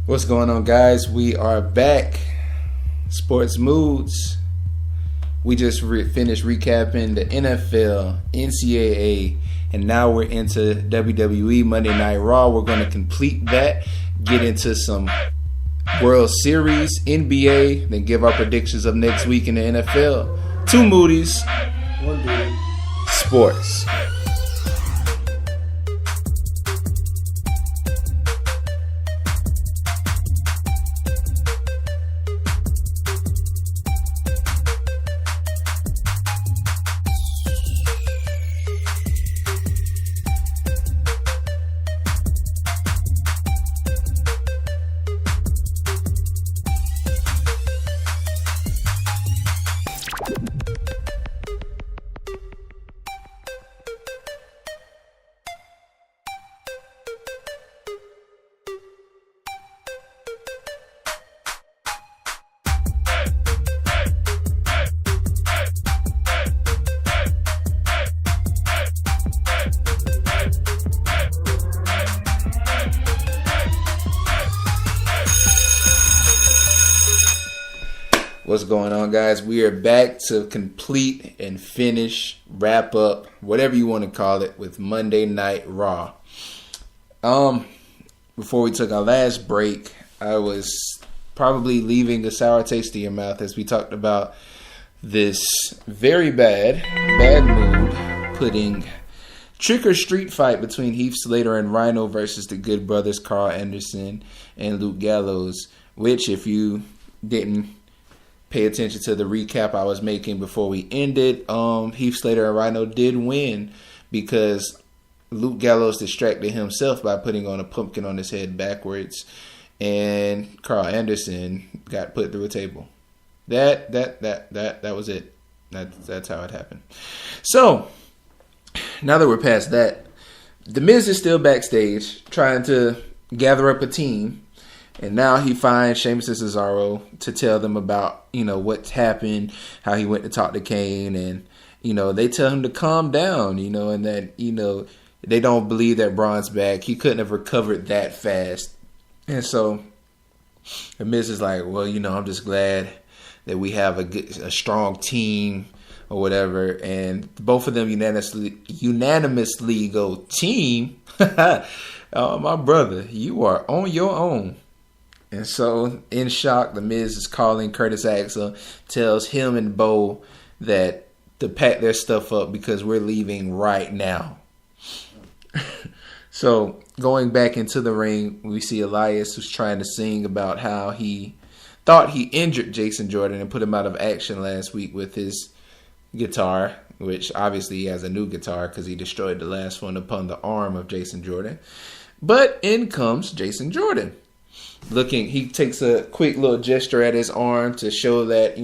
What's going on, guys? We are back. Sports Moods. We just finished recapping the NFL, NCAA, and now we're into WWE Monday Night Raw. We're going to complete that, get into some World Series, NBA, then give our predictions of next week in the NFL. 2 Moodys, 1 dude. Sports. What's going on, guys? We are back to complete and finish, wrap up, whatever you want to call it, with Monday Night Raw. Before we took our last break, I was probably leaving a sour taste in your mouth as we talked about this very bad mood, putting trick or street fight between Heath Slater and Rhino versus the Good Brothers, Carl Anderson and Luke Gallows, which, if you didn't pay attention to the recap I was making before we ended, Heath Slater and Rhino did win because Luke Gallows distracted himself by putting on a pumpkin on his head backwards, and Carl Anderson got put through a table. That was it. That's how it happened. So now that we're past that, The Miz is still backstage trying to gather up a team. And now he finds Sheamus and Cesaro to tell them about, what's happened, how he went to talk to Kane, and, they tell him to calm down, and that, they don't believe that Braun's back. He couldn't have recovered that fast. And so the Miz is like, well, I'm just glad that we have a strong team or whatever. And both of them unanimously go, team? Oh, my brother, you are on your own. And so, in shock, The Miz is calling Curtis Axel, tells him and Bo that to pack their stuff up because we're leaving right now. So, going back into the ring, we see Elias, who's trying to sing about how he thought he injured Jason Jordan and put him out of action last week with his guitar, which obviously he has a new guitar because he destroyed the last one upon the arm of Jason Jordan. But in comes Jason Jordan. He takes a quick little gesture at his arm to show that,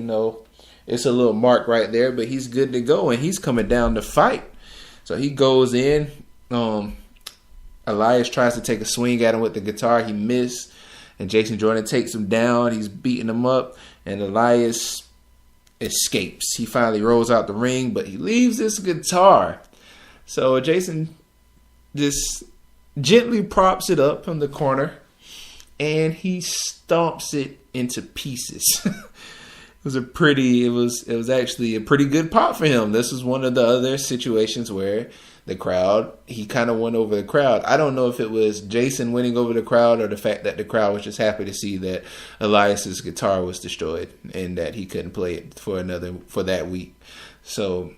it's a little mark right there, but he's good to go, and he's coming down to fight. So he goes in. Elias tries to take a swing at him with the guitar. He missed, and Jason Jordan takes him down. He's beating him up, and Elias escapes. He finally rolls out the ring, but he leaves this guitar. So Jason just gently props it up from the corner, and he stomps it into pieces. It was actually a pretty good pop for him. This was one of the other situations where the crowd, he kind of won over the crowd. I don't know if it was Jason winning over the crowd or the fact that the crowd was just happy to see that Elias's guitar was destroyed and that he couldn't play it for that week. So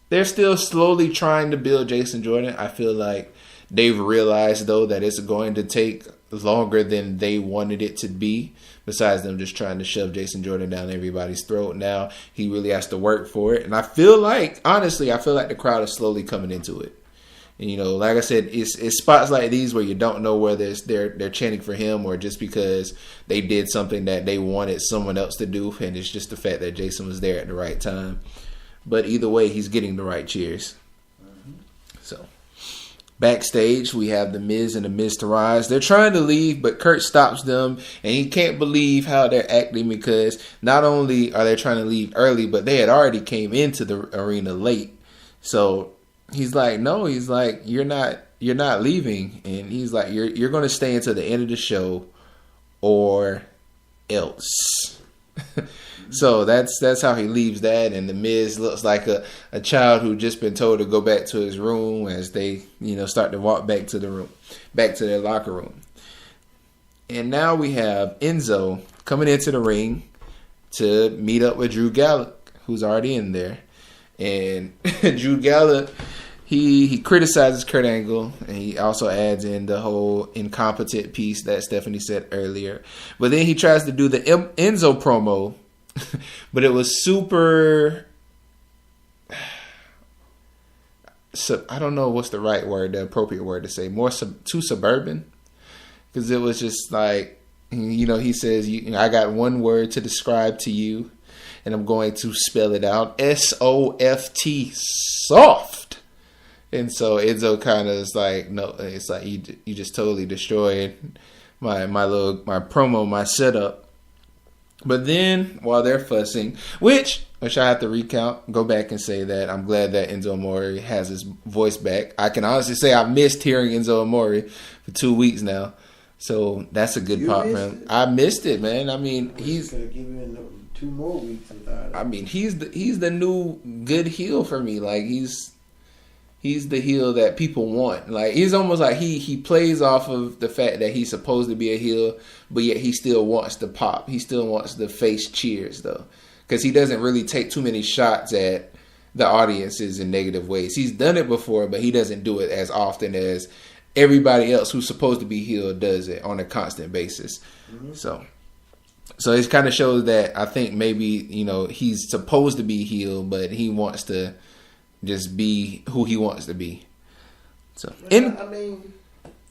they're still slowly trying to build Jason Jordan. I feel like they've realized, though, that it's going to take longer than they wanted it to be, besides them just trying to shove Jason Jordan down everybody's throat. Now he really has to work for it. And I feel like the crowd is slowly coming into it. And, like I said, it's spots like these where you don't know whether they're chanting for him or just because they did something that they wanted someone else to do. And it's just the fact that Jason was there at the right time. But either way, he's getting the right cheers. So backstage, we have The Miz and The Miztourize. They're trying to leave, but Kurt stops them, and he can't believe how they're acting because not only are they trying to leave early, but they had already came into the arena late. So he's like, no, he's like, you're not leaving, and he's like, you're going to stay until the end of the show, or else. So that's how he leaves that, and the Miz looks like a child who just been told to go back to his room as they start to walk back to their locker room. And now we have Enzo coming into the ring to meet up with Drew Gallagher, who's already in there. And Drew Gallagher, he criticizes Kurt Angle, and he also adds in the whole incompetent piece that Stephanie said earlier. But then he tries to do the Enzo promo, but it was super... So I don't know what's the right word, the appropriate word to say. Too suburban. Because it was just like, he says, I got one word to describe to you, and I'm going to spell it out. S-O-F-T, soft. And so Enzo kind of is like, no, it's like you just totally destroyed my promo, my setup. But then while they're fussing, which I have to recount, go back and say that I'm glad that Enzo Amore has his voice back. I can honestly say I've missed hearing Enzo Amore for 2 weeks now. So that's a good pop for him. I missed it, man. I mean, he's gonna give him 2 more weeks without it. I mean, he's the new good heel for me. Like he's the heel that people want. Like he's almost like he plays off of the fact that he's supposed to be a heel, but yet he still wants to pop. He still wants the face cheers though, because he doesn't really take too many shots at the audiences in negative ways. He's done it before, but he doesn't do it as often as everybody else who's supposed to be healed does it on a constant basis. Mm-hmm. So it kind of shows that I think maybe, he's supposed to be healed, but he wants to just be who he wants to be. So, I mean,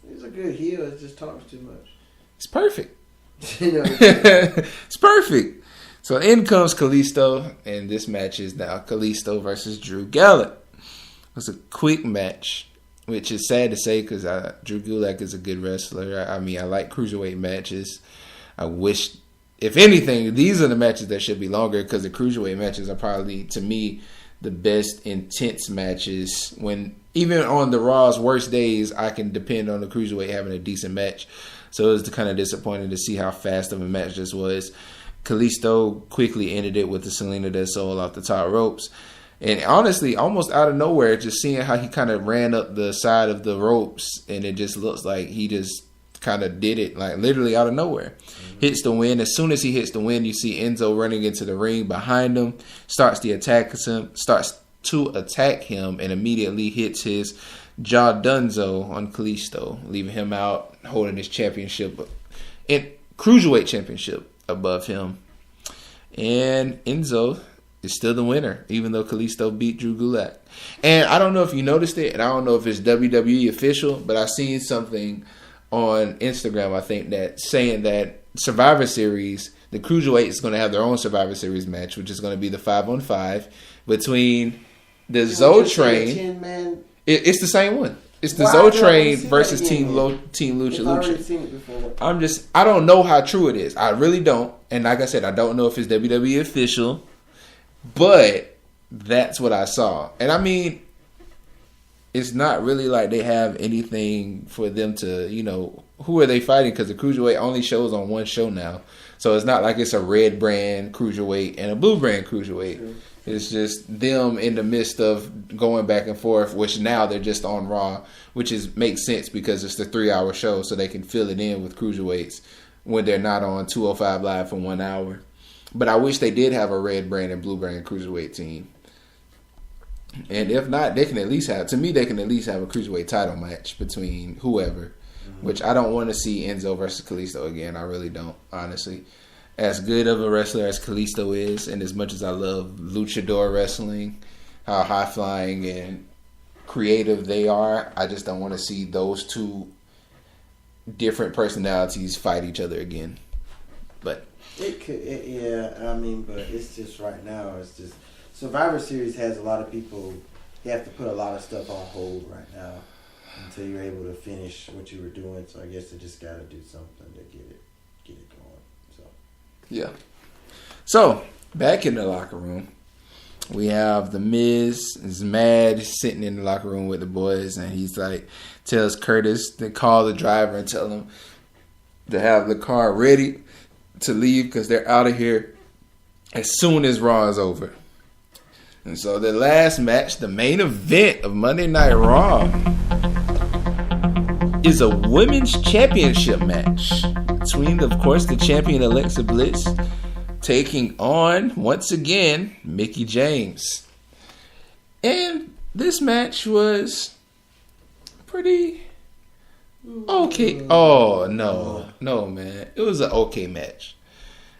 he's a good heel. It just talks too much. It's perfect. It's perfect. So in comes Kalisto, and this match is now Kalisto versus Drew Gulak. It's a quick match, which is sad to say because Drew Gulak is a good wrestler. I mean, I like cruiserweight matches. I wish, if anything, these are the matches that should be longer because the cruiserweight matches are probably, to me, the best intense matches. When even on the Raw's worst days, I can depend on the cruiserweight having a decent match. So it was kind of disappointing to see how fast of a match this was. Kalisto quickly ended it with the Selena del Sol off the top ropes. And honestly, almost out of nowhere, just seeing how he kind of ran up the side of the ropes, and it just looks like he just kind of did it, like literally out of nowhere. Mm-hmm. Hits the win. As soon as he hits the win, you see Enzo running into the ring behind him, starts to attack him, and immediately hits his jaw dunzo on Kalisto, leaving him out, holding his championship, and cruiserweight championship above him. And Enzo is still the winner, even though Kalisto beat Drew Gulak. And I don't know if you noticed it, and I don't know if it's WWE official, but I seen something on Instagram, I think, that saying that Survivor Series, the Cruiserweight is going to have their own Survivor Series match, which is going to be the 5-on-5 between the Zo Train. It's the same one. It's the Zo Train versus Team Lucha Lucha. I don't know how true it is. I really don't. And like I said, I don't know if it's WWE official, but that's what I saw. And I mean, it's not really like they have anything for them to, who are they fighting? Because the Cruiserweight only shows on one show now. So it's not like it's a red brand Cruiserweight and a blue brand Cruiserweight. Sure. It's just them in the midst of going back and forth, which now they're just on Raw, which makes sense because it's the 3-hour show, so they can fill it in with Cruiserweights when they're not on 205 Live for 1 hour. But I wish they did have a red brand and blue brand Cruiserweight team. And if not, they can at least have a Cruiserweight title match between whoever, which I don't want to see Enzo versus Kalisto again. I really don't, honestly. As good of a wrestler as Kalisto is, and as much as I love luchador wrestling, how high-flying and creative they are, I just don't want to see those two different personalities fight each other again. But but it's just right now, it's just Survivor Series has a lot of people. You have to put a lot of stuff on hold right now until you're able to finish what you were doing. So I guess they just got to do something to get it going. So yeah. So back in the locker room, we have the Miz is mad, sitting in the locker room with the boys, and he's like tells Curtis to call the driver and tell him to have the car ready to leave because they're out of here as soon as Raw is over. And so the last match, the main event of Monday Night Raw, is a women's championship match between, of course, the champion Alexa Bliss taking on, once again, Mickie James. And this match was pretty okay. Oh, no, man. It was an okay match.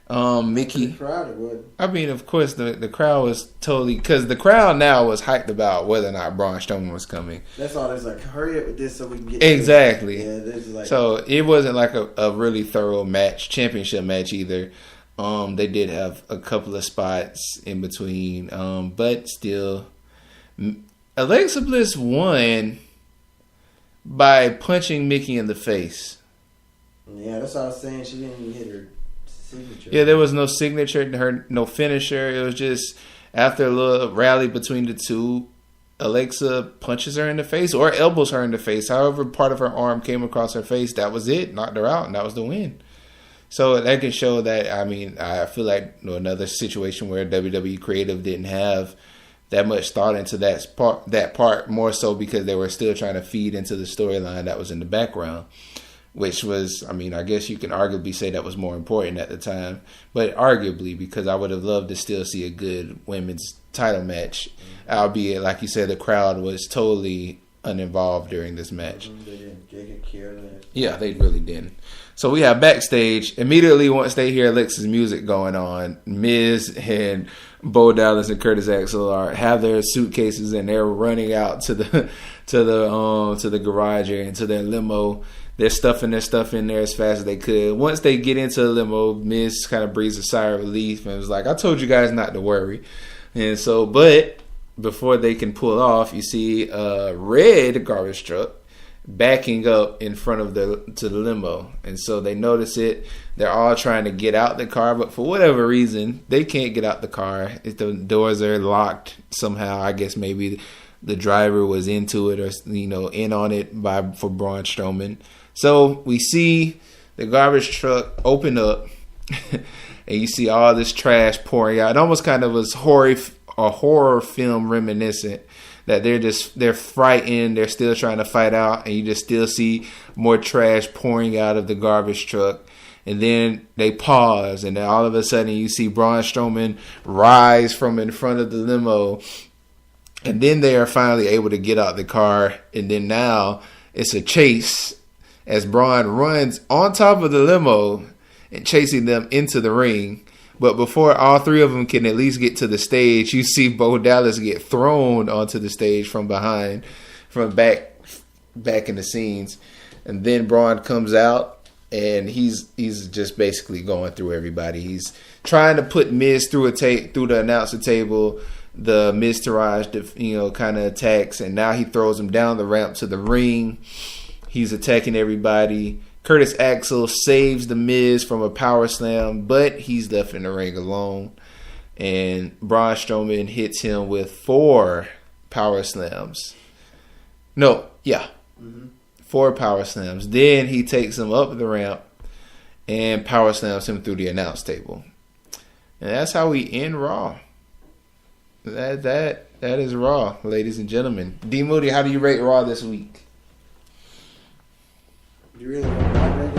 Mickie. The crowd would. I mean, of course, the crowd was totally, because the crowd now was hyped about whether or not Braun Strowman was coming. That's all. It's like, hurry up with this so we can get exactly. Yeah, this is like, so it wasn't like a really thorough match, championship match either. They did have a couple of spots in between, but still, Alexa Bliss won by punching Mickie in the face. Yeah, that's what I was saying. She didn't even hit her signature. Yeah, there was no signature to her, no finisher. It was just after a little rally between the two, Alexa punches her in the face or elbows her in the face. However, part of her arm came across her face. That was it. Knocked her out, and that was the win. So that can show that, I mean, I feel like another situation where WWE Creative didn't have that much thought into that part more so because they were still trying to feed into the storyline that was in the background, which was, I mean, I guess you can arguably say that was more important at the time, but arguably, because I would have loved to still see a good women's title match, albeit, like you said, the crowd was totally uninvolved during this match. They could care less. Yeah, they really didn't. So we have backstage. Immediately once they hear Alexa's music going on, Miz and Bo Dallas and Curtis Axel have their suitcases and they're running out to the garage area and to their limo. They're stuffing their stuff in there as fast as they could. Once they get into the limo, Miz kind of breathes a sigh of relief and was like, "I told you guys not to worry." And so, but before they can pull off, you see a red garbage truck backing up in front of the limo, and so they notice it. They're all trying to get out the car, but for whatever reason they can't get out the car. If the doors are locked somehow, I guess maybe the driver was into it or in on it for Braun Strowman. So we see the garbage truck open up and you see all this trash pouring out. It almost kind of was a horror film reminiscent, that they're frightened, they're still trying to fight out, and you just still see more trash pouring out of the garbage truck. And then they pause, and then all of a sudden you see Braun Strowman rise from in front of the limo, and then they are finally able to get out the car. And then now it's a chase as Braun runs on top of the limo and chasing them into the ring. But before all three of them can at least get to the stage, you see Bo Dallas get thrown onto the stage from behind, from back in the scenes. And then Braun comes out, and he's just basically going through everybody. He's trying to put Miz through the announcer table. The Miztourage, kind of attacks, and now he throws him down the ramp to the ring. He's attacking everybody. Curtis Axel saves the Miz from a power slam, but he's left in the ring alone. And Braun Strowman hits him with 4 power slams. No, yeah. 4 power slams. Then he takes him up the ramp and power slams him through the announce table. And that's how we end Raw. That is Raw, ladies and gentlemen. D. Moody, how do you rate Raw this week? You really want to rate it?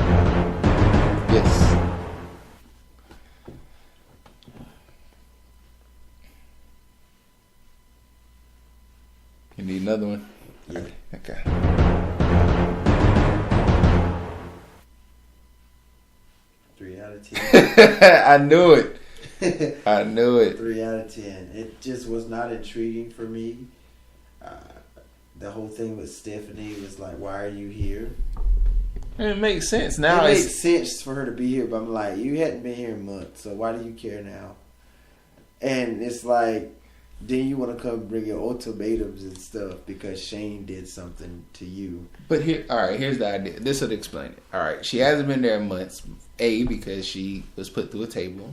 Yes. You need another one? Yeah. Okay. Three out of 10. I knew it. I knew it. 3 out of 10. It just was not intriguing for me. The whole thing with Stephanie was like, why are you here? It makes sense now. It makes sense for her to be here, but I'm like, you hadn't been here in months, so why do you care now? And it's like, then you want to come bring your ultimatums and stuff because Shane did something to you. But here's the idea. This would explain it. All right, she hasn't been there in months. A, because she was put through a table.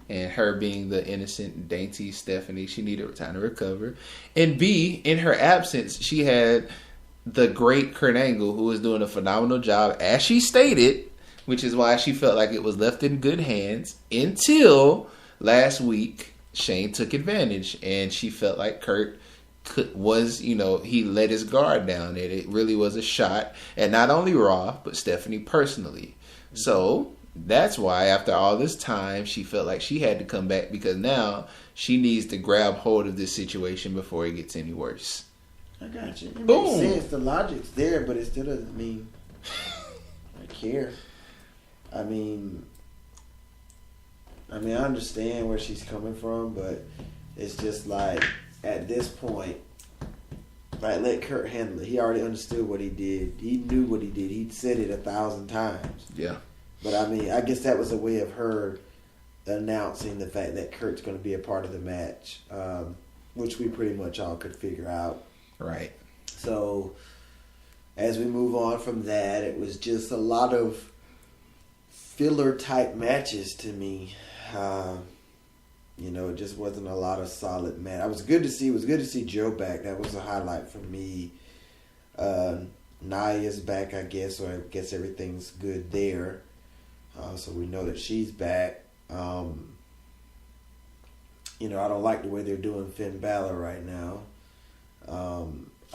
And her being the innocent, dainty Stephanie, she needed time to recover. And B, in her absence, she had the great Kurt Angle, who was doing a phenomenal job, as she stated, which is why she felt like it was left in good hands until last week. Shane took advantage, and she felt like Kurt he let his guard down, and it really was a shot at not only Raw but Stephanie personally. So that's why after all this time she felt like she had to come back, because now she needs to grab hold of this situation before it gets any worse. I got you. It Boom. makes sense. The logic's there, but it still doesn't mean I care. I mean, I understand where she's coming from, but it's just like, at this point, like, let Kurt handle it. He already understood what he did. He knew what he did. He'd said it 1,000 times. Yeah. But I mean, I guess that was a way of her announcing the fact that Kurt's going to be a part of the match, which we pretty much all could figure out. Right. So, as we move on from that, it was just a lot of filler type matches to me. It just wasn't a lot of solid match. It was good to see Joe back. That was a highlight for me. Naya's back, I guess, or I guess everything's good there. So we know that she's back. I don't like the way they're doing Finn Balor right now. I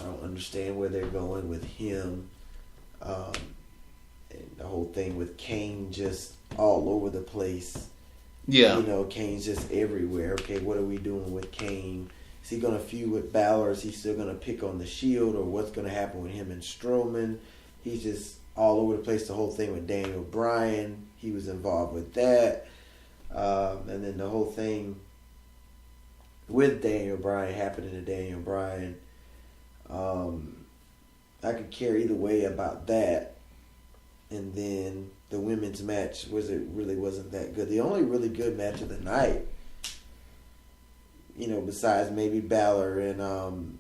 don't understand where they're going with him. And the whole thing with Kane just all over the place. Yeah. Kane's just everywhere. Okay, what are we doing with Kane? Is he going to feud with Balor? Is he still going to pick on the Shield? Or what's going to happen with him and Strowman? He's just all over the place. The whole thing with Daniel Bryan, he was involved with that. And then the whole thing with Daniel Bryan happening to Daniel Bryan. I could care either way about that. And then the women's match really wasn't that good. The only really good match of the night, besides maybe Balor and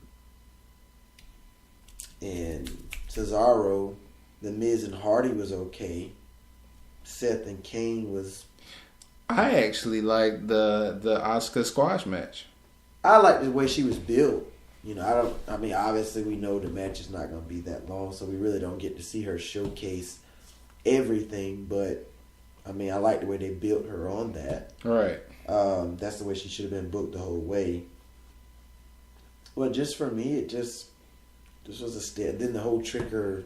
Cesaro, The Miz and Hardy was okay. Seth and Kane was. I actually liked the Asuka squash match. I liked the way she was built. Obviously we know the match is not going to be that long, so we really don't get to see her showcase everything, but I like the way they built her on that. Right. That's the way she should have been booked the whole way. Well, just for me, this was a step. Then the whole Tricker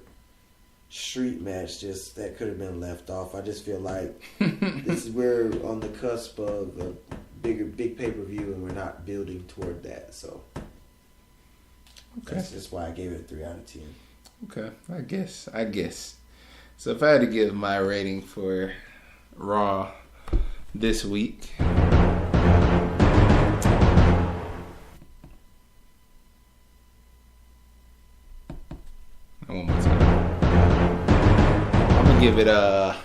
Street match, that could have been left off. I just feel like we're on the cusp of a big pay-per-view, and we're not building toward that. So that's just why I gave it a 3 out of 10. Okay, I guess. So if I had to give my rating for Raw this week, one more time, I'm gonna give it a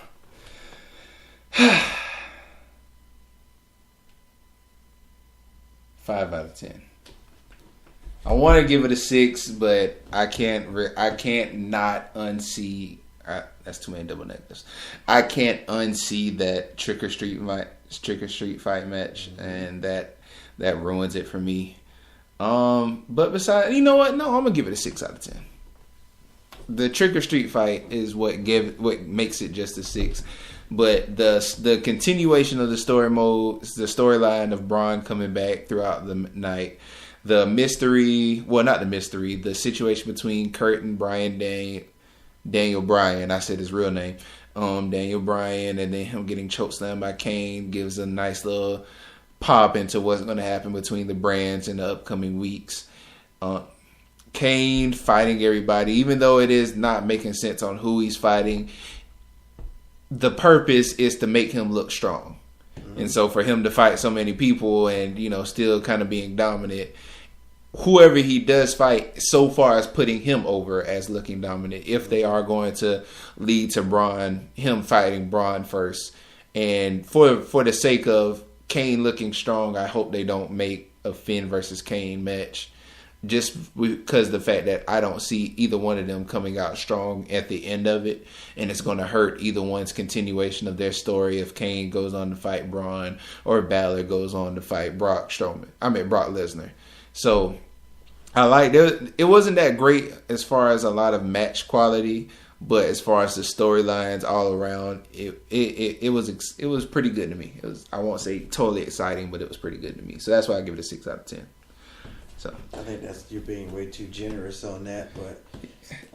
5 out of 10. I want to give it a 6, but I can't not unsee. That's too many double negatives. I can't unsee that Tricker Street fight match, and that ruins it for me. But besides, you know what? No, I'm gonna give it a 6 out of 10. The Tricker Street fight is what makes it just a 6. But the continuation of the storyline of Braun coming back throughout the night, the situation between Kurt and Daniel Bryan, I said his real name, Daniel Bryan, and then him getting chokeslammed by Kane gives a nice little pop into what's going to happen between the brands in the upcoming weeks. Kane fighting everybody, even though it is not making sense on who he's fighting, the purpose is to make him look strong. Mm-hmm. And so for him to fight so many people and, still kind of being dominant, whoever he does fight so far is putting him over as looking dominant, if they are going to lead to him fighting Braun first. And for the sake of Kane looking strong, I hope they don't make a Finn versus Kane match, just because of the fact that I don't see either one of them coming out strong at the end of it, and it's going to hurt either one's continuation of their story if Kane goes on to fight Braun or Balor goes on to fight Brock Lesnar. So I like it wasn't that great as far as a lot of match quality, But as far as the storylines all around, it was pretty good to me. It was, I won't say totally exciting, but it was pretty good to me. So that's why I give it a 6 out of 10. So I think you're being way too generous on that, but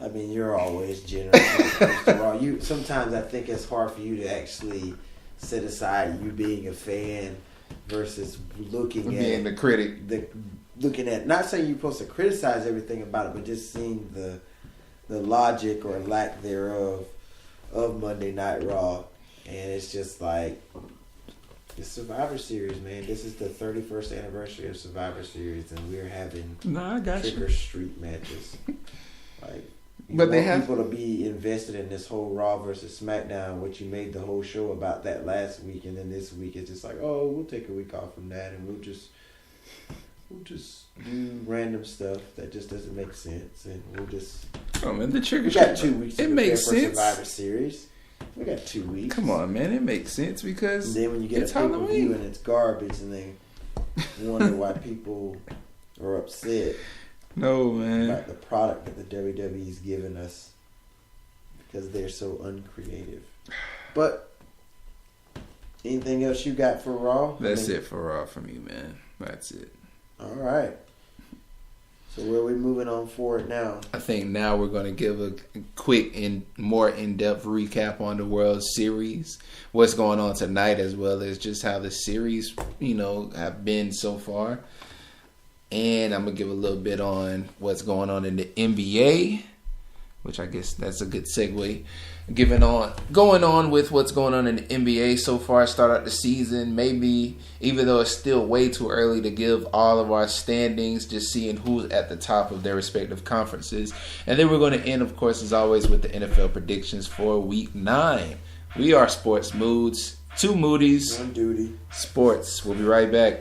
I mean you're always generous when it comes to Raw. Sometimes I think it's hard for you to actually set aside you being a fan versus being the critic. Looking at, not saying you're supposed to criticize everything about it, but just seeing the logic or lack thereof of Monday Night Raw, and it's just like. The Survivor Series, man. This is the 31st anniversary of Survivor Series, and we're having trick or street matches. Like, but they have people to be invested in this whole Raw versus SmackDown, which you made the whole show about that last week, and then this week it's just like, oh, we'll take a week off from that, and we'll just do random stuff that just doesn't make sense, and we'll just. Oh man, the trick or street. We got 2 weeks. It makes sense. Survivor Series. We got 2 weeks. Come on, man. It makes sense because and then when you get a pay-per-view and it's garbage and they wonder why people are upset. No, man. About the product that the WWE's giving us because they're so uncreative. But anything else you got for Raw? That's it for Raw for me, man. That's it. All right. So where are we moving on forward now? I think now we're going to give a quick and more in-depth recap on the World Series, what's going on tonight, as well as just how the series, have been so far. And I'm going to give a little bit on what's going on in the NBA, which I guess that's a good segue. Going on with what's going on in the NBA so far, start out the season, maybe, even though it's still way too early to give all of our standings, just seeing who's at the top of their respective conferences. And then we're going to end, of course, as always, with the NFL predictions for Week 9. We are Sports Moods, 2 Moodys, 1 Duty. Sports. We'll be right back.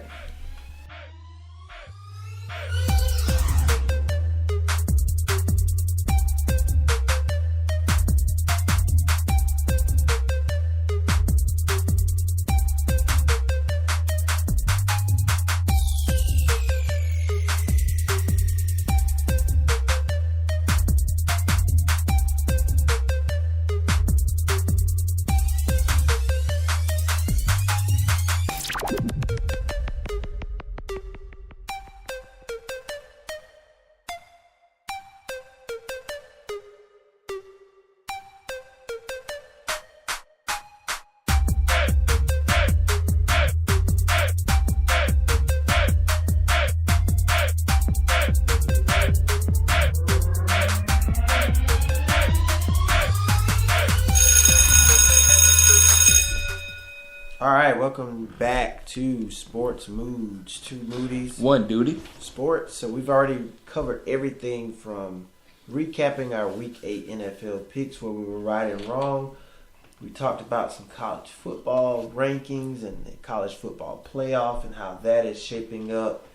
Alright, welcome back to Sports Moods, 2 Moodys, 1 Duty. Sports. So we've already covered everything from recapping our Week 8 NFL picks where we were right and wrong. We talked about some college football rankings and the college football playoff and how that is shaping up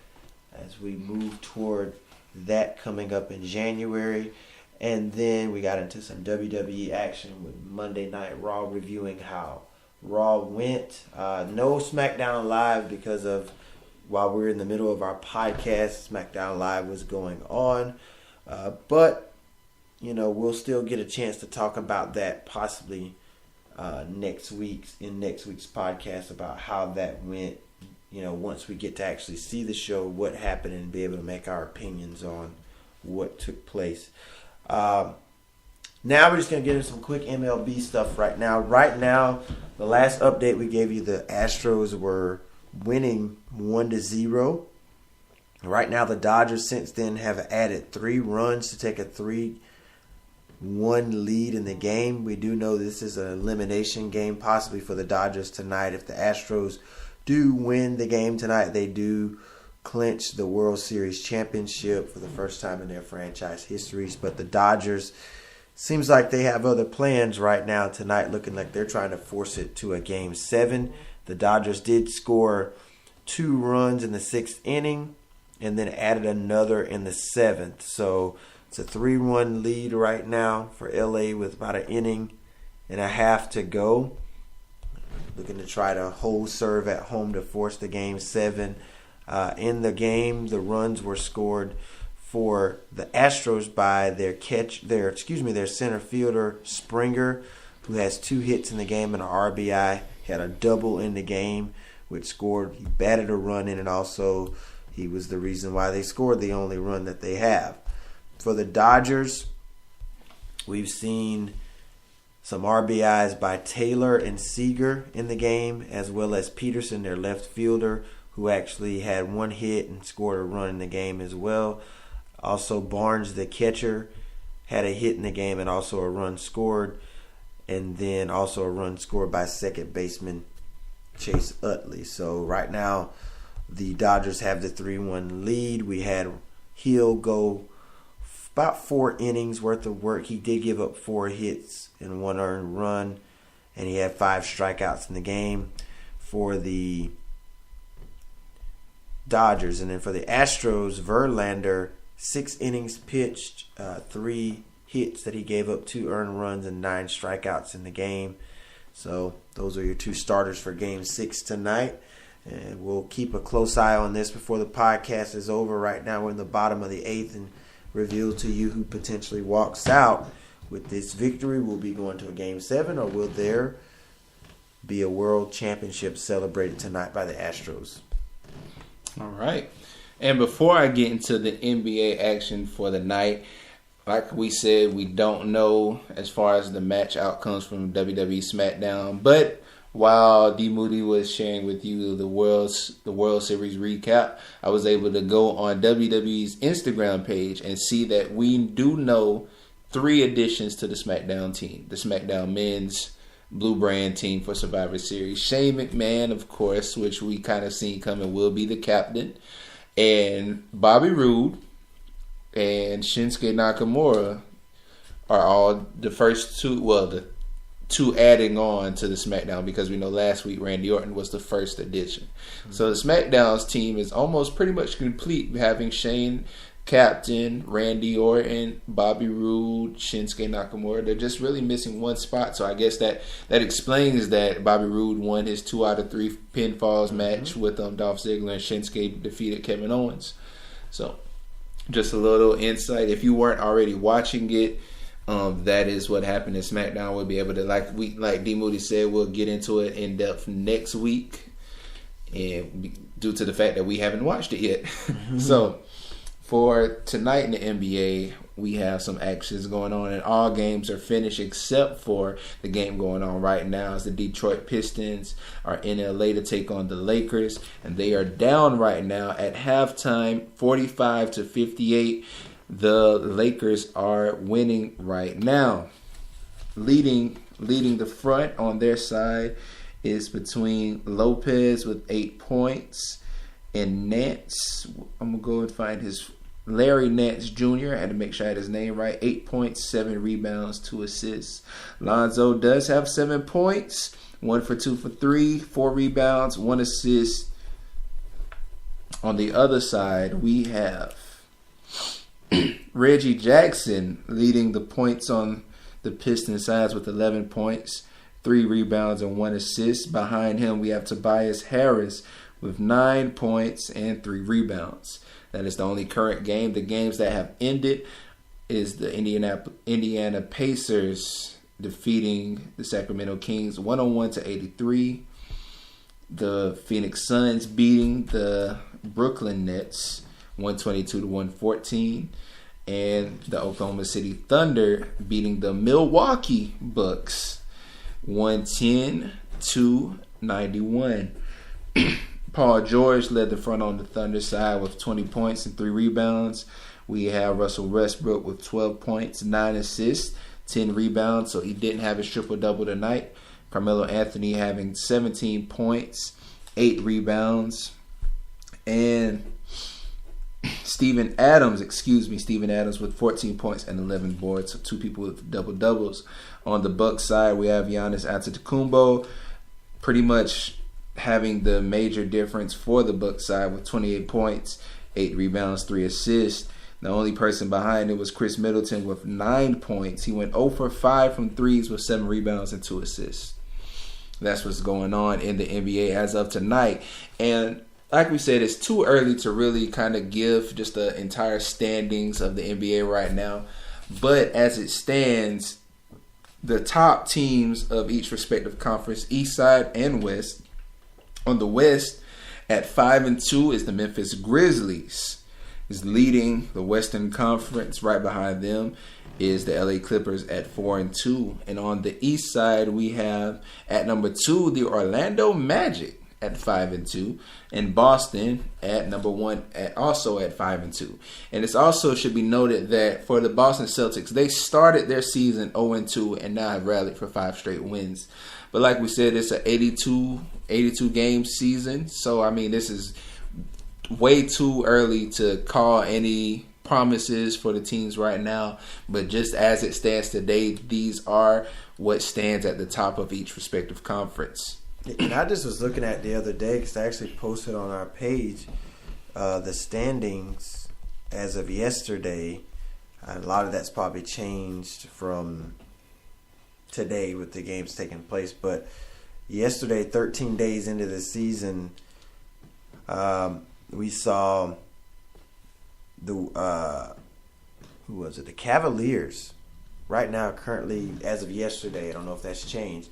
as we move toward that coming up in January. And then we got into some WWE action with Monday Night Raw, reviewing how Raw went. No SmackDown Live because of while we're in the middle of our podcast, SmackDown Live was going on. But, we'll still get a chance to talk about that possibly next week's podcast about how that went. Once we get to actually see the show, what happened, and be able to make our opinions on what took place. Now we're just going to get into some quick MLB stuff right now. Right now, the last update we gave you, the Astros were winning 1-0. Right now, the Dodgers since then have added 3 runs to take a 3-1 lead in the game. We do know this is an elimination game possibly for the Dodgers tonight. If the Astros do win the game tonight, they do clinch the World Series championship for the first time in their franchise histories. But the Dodgers, seems like they have other plans right now tonight, looking like they're trying to force it to a Game 7. The Dodgers did score 2 runs in the 6th inning and then added another in the 7th. So it's a 3-1 lead right now for LA with about an inning and a half to go. Looking to try to hold serve at home to force the Game 7. In the game, the runs were scored for the Astros by their center fielder Springer, who has 2 hits in the game and an RBI. He had a double in the game, which scored. He batted a run in, and also he was the reason why they scored the only run that they have. For the Dodgers, we've seen some RBIs by Taylor and Seager in the game, as well as Peterson, their left fielder, who actually had 1 hit and scored a run in the game as well. Also, Barnes, the catcher, had a hit in the game and also a run scored. And then also a run scored by second baseman Chase Utley. So right now, the Dodgers have the 3-1 lead. We had Hill go about 4 innings worth of work. He did give up 4 hits and 1 earned run, and he had 5 strikeouts in the game for the Dodgers. And then for the Astros, Verlander, 6 innings pitched, 3 hits that he gave up, 2 earned runs, and 9 strikeouts in the game. So those are your 2 starters for Game 6 tonight. And we'll keep a close eye on this before the podcast is over. Right now we're in the bottom of the 8th, and reveal to you who potentially walks out with this victory. Will be going to a Game 7, or will there be a World Championship celebrated tonight by the Astros? All right. And before I get into the NBA action for the night, like we said, we don't know as far as the match outcomes from WWE SmackDown. But while D Moody was sharing with you the World Series recap, I was able to go on WWE's Instagram page and see that we do know 3 additions to the SmackDown team. The SmackDown Men's Blue Brand team for Survivor Series. Shane McMahon, of course, which we kind of seen coming, will be the captain. And Bobby Roode and Shinsuke Nakamura are all the first 2, the 2 adding on to the SmackDown, because we know last week Randy Orton was the first addition. Mm-hmm. So the SmackDown's team is almost pretty much complete, having Shane captain, Randy Orton, Bobby Roode, Shinsuke Nakamura. They're just really missing 1 spot. So I guess that explains that Bobby Roode won his 2 out of 3 pinfalls match with Dolph Ziggler, and Shinsuke defeated Kevin Owens. So just a little insight. If you weren't already watching it, that is what happened in SmackDown. We'll be able to, like D Moody said, we'll get into it in depth next week, and due to the fact that we haven't watched it yet. So for tonight in the NBA, we have some actions going on, and all games are finished except for the game going on right now. As the Detroit Pistons are in LA to take on the Lakers, and they are down right now at halftime, 45-58. The Lakers are winning right now. Leading the front on their side is between Lopez with 8 points and Nance. I'm gonna go and find his Larry Nance Jr. I had to make sure I had his name right. 8 points, 7 rebounds, 2 assists. Lonzo does have 7 points, 1 for 2 for 3, 4 rebounds, 1 assist. On the other side, we have Reggie Jackson leading the points on the Pistons sides with 11 points, 3 rebounds, and 1 assist. Behind him, we have Tobias Harris with 9 points and 3 rebounds. That is the only current game. The games that have ended is the Indiana Pacers defeating the Sacramento Kings 101-83. The Phoenix Suns beating the Brooklyn Nets 122-114. And the Oklahoma City Thunder beating the Milwaukee Bucks 110-91. Paul George led the front on the Thunder side with 20 points and 3 rebounds. We have Russell Westbrook with 12 points, 9 assists, 10 rebounds, so he didn't have his triple-double tonight. Carmelo Anthony having 17 points, 8 rebounds. And Steven Adams with 14 points and 11 boards, so 2 people with double-doubles. On the Bucks side, we have Giannis Antetokounmpo pretty much having the major difference for the Bucks side with 28 points, 8 rebounds, 3 assists. The only person behind it was Chris Middleton with 9 points. He went 0 for 5 from threes with 7 rebounds and 2 assists. That's what's going on in the NBA as of tonight. And like we said, it's too early to really kind of give just the entire standings of the NBA right now. But as it stands, the top teams of each respective conference, East side and West. On the West, at 5-2 is the Memphis Grizzlies, is leading the Western Conference. Right behind them is the LA Clippers at 4-2. And on the East side, we have at number 2 the Orlando Magic at 5-2, and Boston at number 1 also at 5-2. And it's also should be noted that for the Boston Celtics, they started their season 0-2 and now have rallied for 5 straight wins. But like we said, it's an 82 game season, so I mean this is way too early to call any promises for the teams right now. But just as it stands today, these are what stands at the top of each respective conference. And I just was looking at the other day because I actually posted on our page the standings as of yesterday. A lot of that's probably changed from today with the games taking place. But yesterday, 13 days into the season, we saw the who was it? The Cavaliers. Right now, currently, as of yesterday, I don't know if that's changed,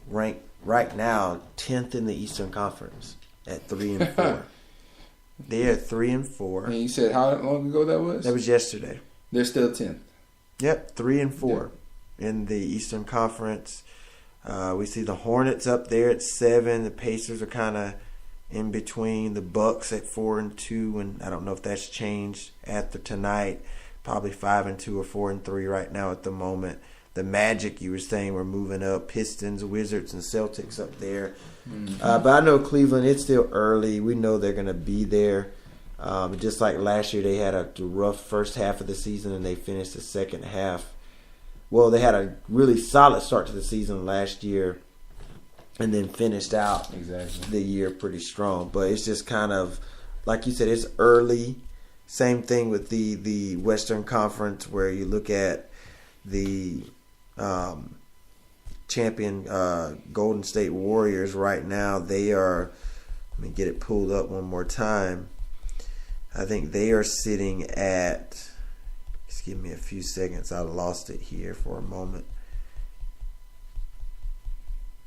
ranked right now 10th in the Eastern Conference at 3-4. They are 3-4. And you said how long ago that was? That was yesterday. They're still 10th. Yep, 3-4 in the Eastern Conference. We see the Hornets up there at 7. The Pacers are kind of in between. The Bucks at 4-2, and I don't know if that's changed after tonight. Probably 5-2 or 4-3 right now at the moment. The Magic, you were saying, were moving up. Pistons, Wizards, and Celtics up there. Mm-hmm. But I know Cleveland, it's still early. We know they're going to be there. Just like last year, they had a rough first half of the season, and they finished the second half. Well, they had a really solid start to the season last year, and then finished out the year pretty strong. But it's just kind of, like you said, it's early. Same thing with the Western Conference, where you look at the champion Golden State Warriors right now. They are, let me get it pulled up one more time. I think they are sitting at, just give me a few seconds. I lost it here for a moment,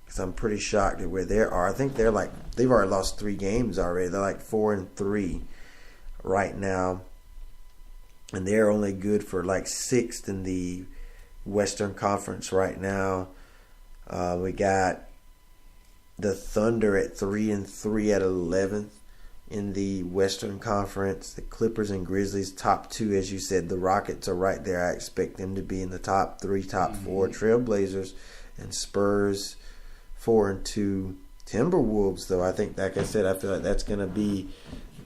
because I'm pretty shocked at where they are. I think they've already lost 3 games already. They're like 4-3 right now, and they're only good for like 6th in the Western Conference right now. We got the Thunder at 3-3 at 11th in the Western Conference. The Clippers and Grizzlies top 2, as you said. The Rockets are right there. I expect them to be in the top 3, top 4. Trailblazers and Spurs 4-2. Timberwolves, though, I think, like I said, I feel like that's going to be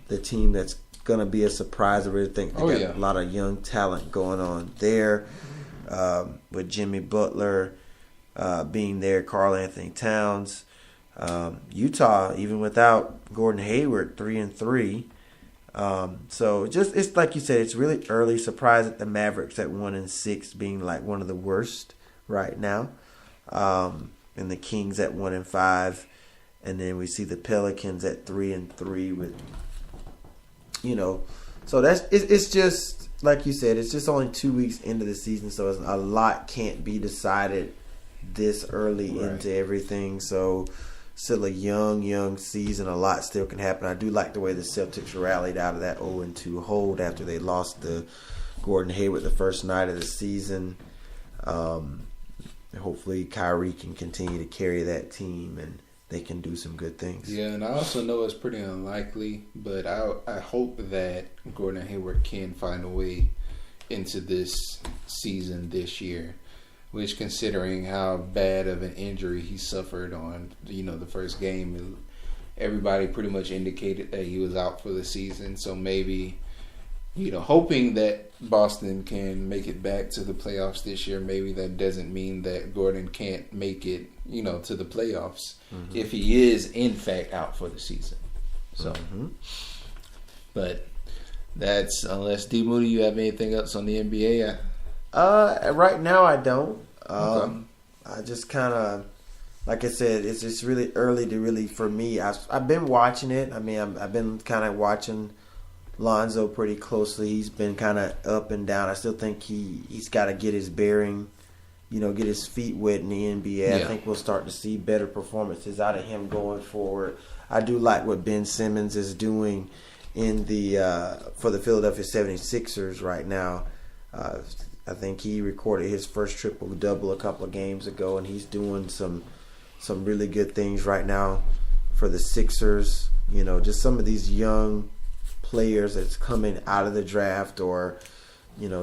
the team that's going to be a surprise. I really think they got a lot of young talent going on there. With Jimmy Butler being there, Karl Anthony Towns. Utah, even without Gordon Hayward, 3-3. So it's like you said, it's really early. Surprised at the Mavericks at 1-6 being like one of the worst right now. And the Kings at 1-5. And then we see the Pelicans at 3-3 with, so it's just, like you said, it's just only 2 weeks into the season, so a lot can't be decided this early into everything. So still a young season. A lot still can happen. I do like the way the Celtics rallied out of that 0-2 hold after they lost to Gordon Hayward the first night of the season. Hopefully Kyrie can continue to carry that team and they can do some good things. Yeah, and I also know it's pretty unlikely, but I hope that Gordon Hayward can find a way into this season this year, which, considering how bad of an injury he suffered on, the first game, everybody pretty much indicated that he was out for the season. So maybe, hoping that Boston can make it back to the playoffs this year, maybe that doesn't mean that Gordon can't make it, to the playoffs if he is in fact out for the season. So, but that's, unless D Moody, you have anything else on the NBA? Right now I don't. I just kind of like I said, it's just really early to really, for me, I've been watching it. I mean, I've been kind of watching Lonzo pretty closely. He's been kind of up and down. I still think he's got to get his bearing, get his feet wet in the NBA. I think we'll start to see better performances out of him going forward. I do like what Ben Simmons is doing in for the Philadelphia 76ers right now. I think he recorded his first triple-double a couple of games ago, and he's doing some really good things right now for the Sixers. Just some of these young players that's coming out of the draft, or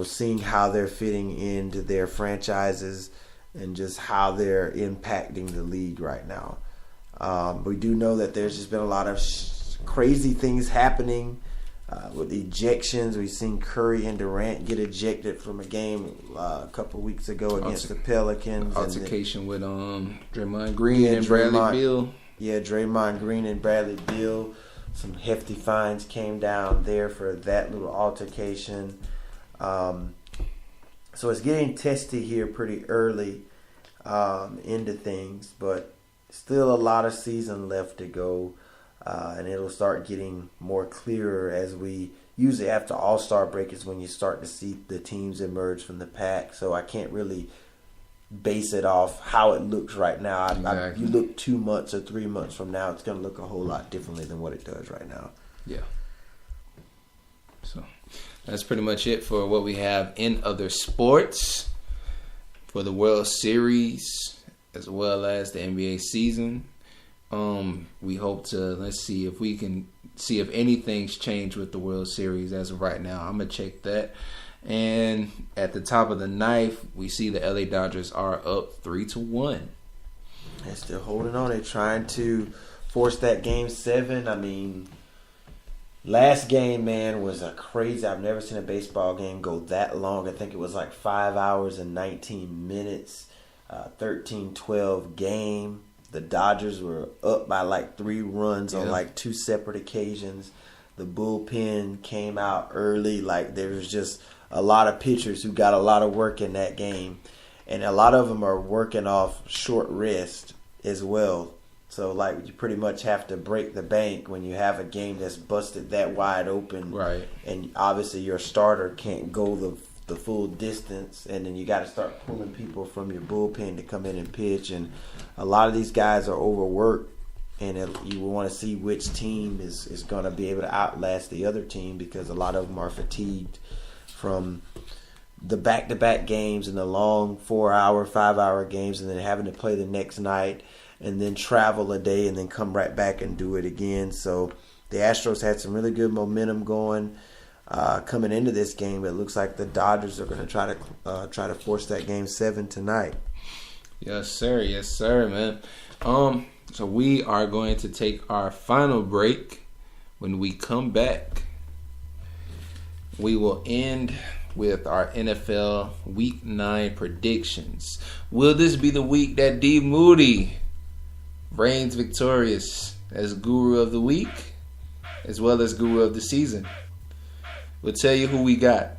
seeing how they're fitting into their franchises and just how they're impacting the league right now. We do know that there's just been a lot of crazy things happening with ejections. We've seen Curry and Durant get ejected from a game a couple of weeks ago against the Pelicans. Altercation with Draymond Green and Bradley Beal. Yeah, Draymond Green and Bradley Beal. Some hefty fines came down there for that little altercation. So it's getting testy here pretty early into things, but still a lot of season left to go. And it'll start getting more clearer as we usually after All-Star break is when you start to see the teams emerge from the pack. So I can't really base it off how it looks right now. You look 2 months or 3 months from now, it's going to look a whole lot differently than what it does right now. Yeah. So that's pretty much it for what we have in other sports for the World Series as well as the NBA season. We hope to see if anything's changed with the World Series as of right now. I'm gonna check that. And at the top of the ninth, we see the LA Dodgers are up 3-1. They're still holding on. They're trying to force that Game 7. I mean, last game, man, was a crazy. I've never seen a baseball game go that long. I think it was like 5 hours and 19 minutes. 13-12 game. The Dodgers were up by like 3 runs on like 2 separate occasions. The bullpen came out early. Like there was just a lot of pitchers who got a lot of work in that game. And a lot of them are working off short rest as well. So like you pretty much have to break the bank when you have a game that's busted that wide open. Right. And obviously your starter can't go the full distance, and then you got to start pulling people from your bullpen to come in and pitch. And a lot of these guys are overworked, and you want to see which team is going to be able to outlast the other team, because a lot of them are fatigued from the back-to-back games and the long 4-hour, 5-hour games, and then having to play the next night and then travel a day and then come right back and do it again. So the Astros had some really good momentum going coming into this game, but it looks like the Dodgers are going to try to force that Game 7 tonight. Yes, sir, man. So we are going to take our final break. When we come back, we will end with our NFL Week 9 predictions. Will this be the week that D. Moody reigns victorious as Guru of the Week, as well as Guru of the Season? We'll tell you who we got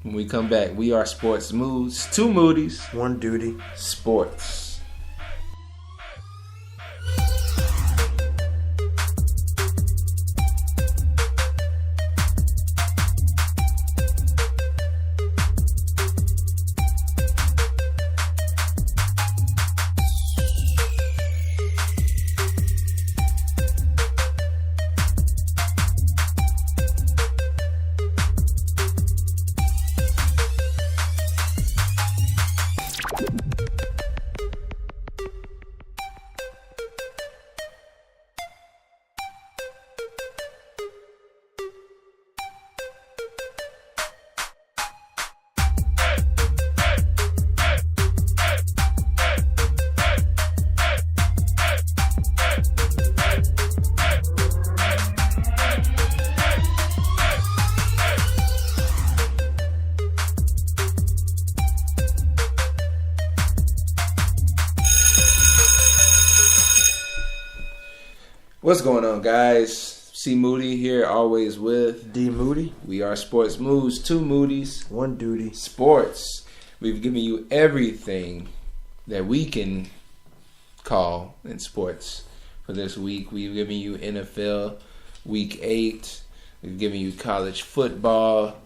when we come back. We are Sports Moods. 2 Moodys. 1 duty. Sports. What's going on, guys? C. Moody here, always with D. Moody. We are Sports Moods, 2 Moodys, 1 duty. Sports. We've given you everything that we can call in sports for this week. We've given you NFL Week 8. We've given you college football.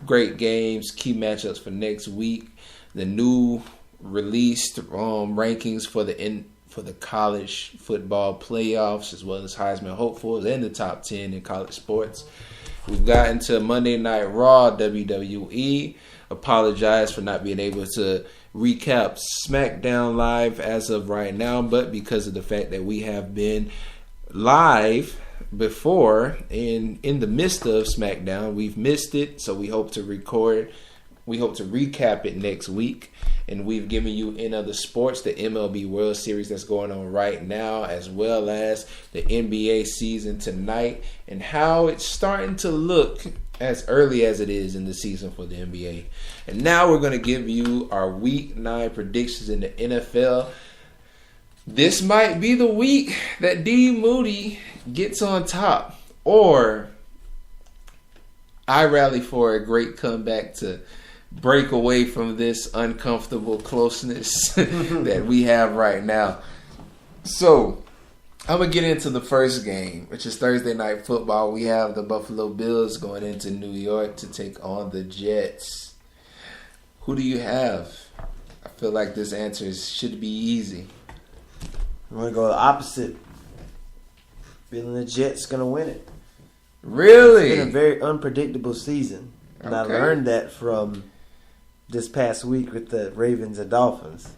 Great games, key matchups for next week. The new released rankings for the college football playoffs, as well as Heisman hopefuls and the top 10 in college sports. We've gotten to Monday Night Raw, WWE. Apologize for not being able to recap SmackDown Live as of right now, but because of the fact that we have been live before and in the midst of SmackDown, we've missed it, so we hope to recap it next week. And we've given you in other sports the MLB World Series that's going on right now, as well as the NBA season tonight and how it's starting to look as early as it is in the season for the NBA. And now we're going to give you our Week 9 predictions in the NFL. This might be the week that D. Moody gets on top, or I rally for a great comeback to break away from this uncomfortable closeness that we have right now. So, I'm going to get into the first game, which is Thursday Night Football. We have the Buffalo Bills going into New York to take on the Jets. Who do you have? I feel like this answer should be easy. I'm going to go the opposite. Feeling the Jets going to win it. Really? It's been a very unpredictable season. And I learned that from this past week with the Ravens and Dolphins.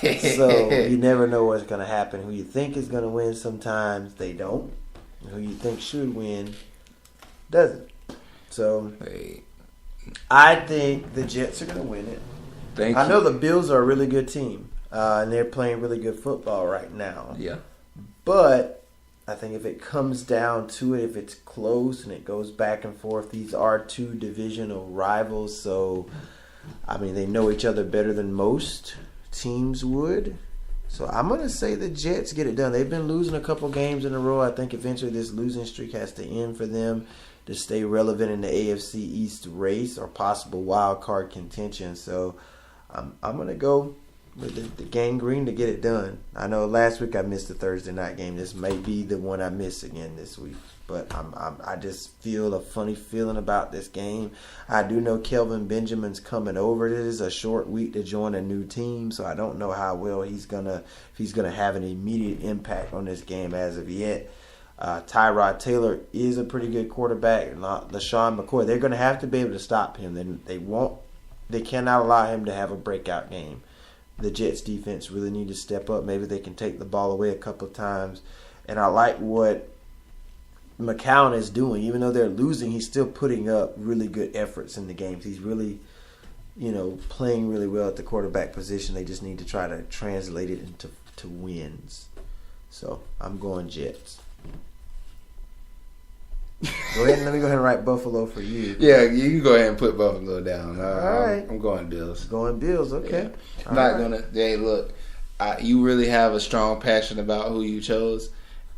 So you never know what's going to happen. Who you think is going to win sometimes, they don't. And who you think should win, doesn't. So I think the Jets are going to win it. I know the Bills are a really good team. And they're playing really good football right now. Yeah. But I think if it comes down to it, if it's close and it goes back and forth, these are two divisional rivals. So, I mean, they know each other better than most teams would. So I'm going to say the Jets get it done. They've been losing a couple games in a row. I think eventually this losing streak has to end for them to stay relevant in the AFC East race or possible wild card contention. So I'm going to go with the gang green to get it done. I know last week I missed the Thursday night game. This may be the one I miss again this week. But I just feel a funny feeling about this game. I do know Kelvin Benjamin's coming over. It is a short week to join a new team, so I don't know how well if he's gonna have an immediate impact on this game as of yet. Tyrod Taylor is a pretty good quarterback. LaShawn McCoy, they're gonna have to be able to stop him. They cannot allow him to have a breakout game. The Jets defense really need to step up. Maybe they can take the ball away a couple of times. And I like what McCown is doing. Even though they're losing, he's still putting up really good efforts in the games. He's really, playing really well at the quarterback position. They just need to try to translate it into wins. So I'm going Jets. Let me go ahead and write Buffalo for you. Yeah, you can go ahead and put Buffalo down. All right. I'm going Bills. Going Bills, okay. Yeah. I'm not going to. Hey, look, you really have a strong passion about who you chose,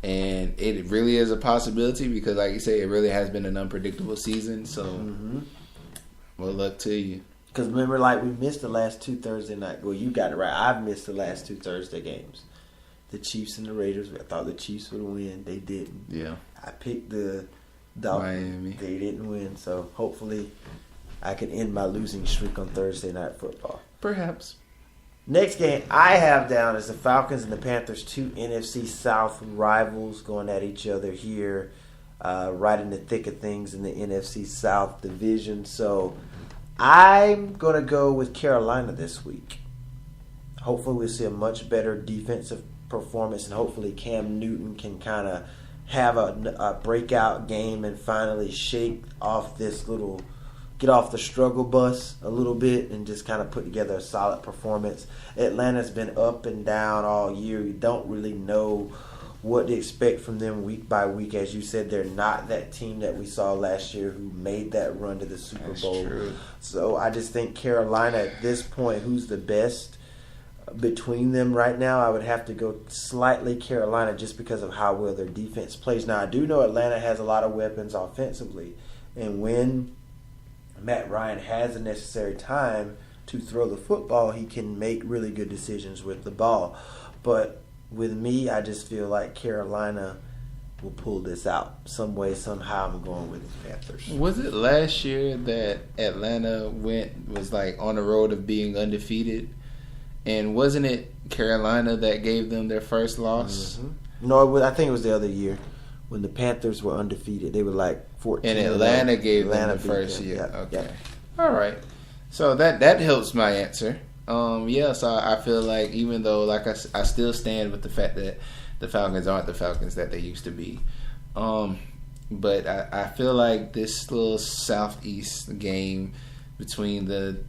and it really is a possibility because, like you say, it really has been an unpredictable season. So, well, luck to you. Because remember, we missed the last two Thursday night. Well, you got it right. I've missed the last two Thursday games. The Chiefs and the Raiders. I thought the Chiefs would win. They didn't. Yeah. I picked the Dolphins. Miami. They didn't win. So hopefully I can end my losing streak on Thursday Night Football. Perhaps. Next game I have down is the Falcons and the Panthers, two NFC South rivals going at each other here, right in the thick of things in the NFC South division. So I'm going to go with Carolina this week. Hopefully we'll see a much better defensive performance, and hopefully Cam Newton can kind of have a breakout game and finally shake off get off the struggle bus a little bit and just kind of put together a solid performance. Atlanta's been up and down all year. You don't really know what to expect from them week by week. As you said, they're not that team that we saw last year who made that run to the Super Bowl. True. So I just think Carolina at this point, who's the best between them right now, I would have to go slightly Carolina just because of how well their defense plays. Now, I do know Atlanta has a lot of weapons offensively, and when Matt Ryan has the necessary time to throw the football, he can make really good decisions with the ball. But with me, I just feel like Carolina will pull this out some way, somehow. I'm going with the Panthers. Was it last year that Atlanta was like on the road of being undefeated, and wasn't it Carolina that gave them their first loss? Mm-hmm. No, I think it was the other year when the Panthers were undefeated. They were like 14. And Atlanta gave them the first year. Yeah, okay, yeah. All right. So that helps my answer. So I feel like even though like I still stand with the fact that the Falcons aren't the Falcons that they used to be. But I feel like this little Southeast game between the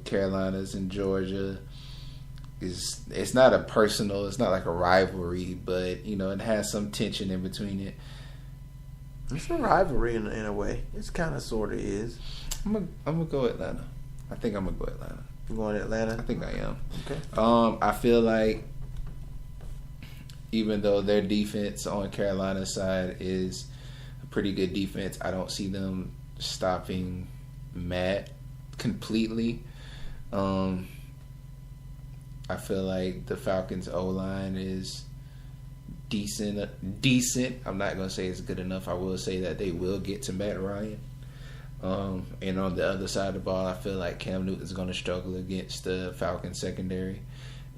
Carolinas and Georgia it's not a personal, it's not like a rivalry, but it has some tension in between it. It's a rivalry in a way. It's kind of sort of is. I'm gonna go Atlanta. I think I'm gonna go Atlanta. You going Atlanta? I think I am. Okay. I feel like even though their defense on Carolina's side is a pretty good defense, I don't see them stopping Matt completely. I feel like the Falcons' O-line is decent. I'm not going to say it's good enough. I will say that they will get to Matt Ryan. And on the other side of the ball, I feel like Cam Newton's going to struggle against the Falcons secondary.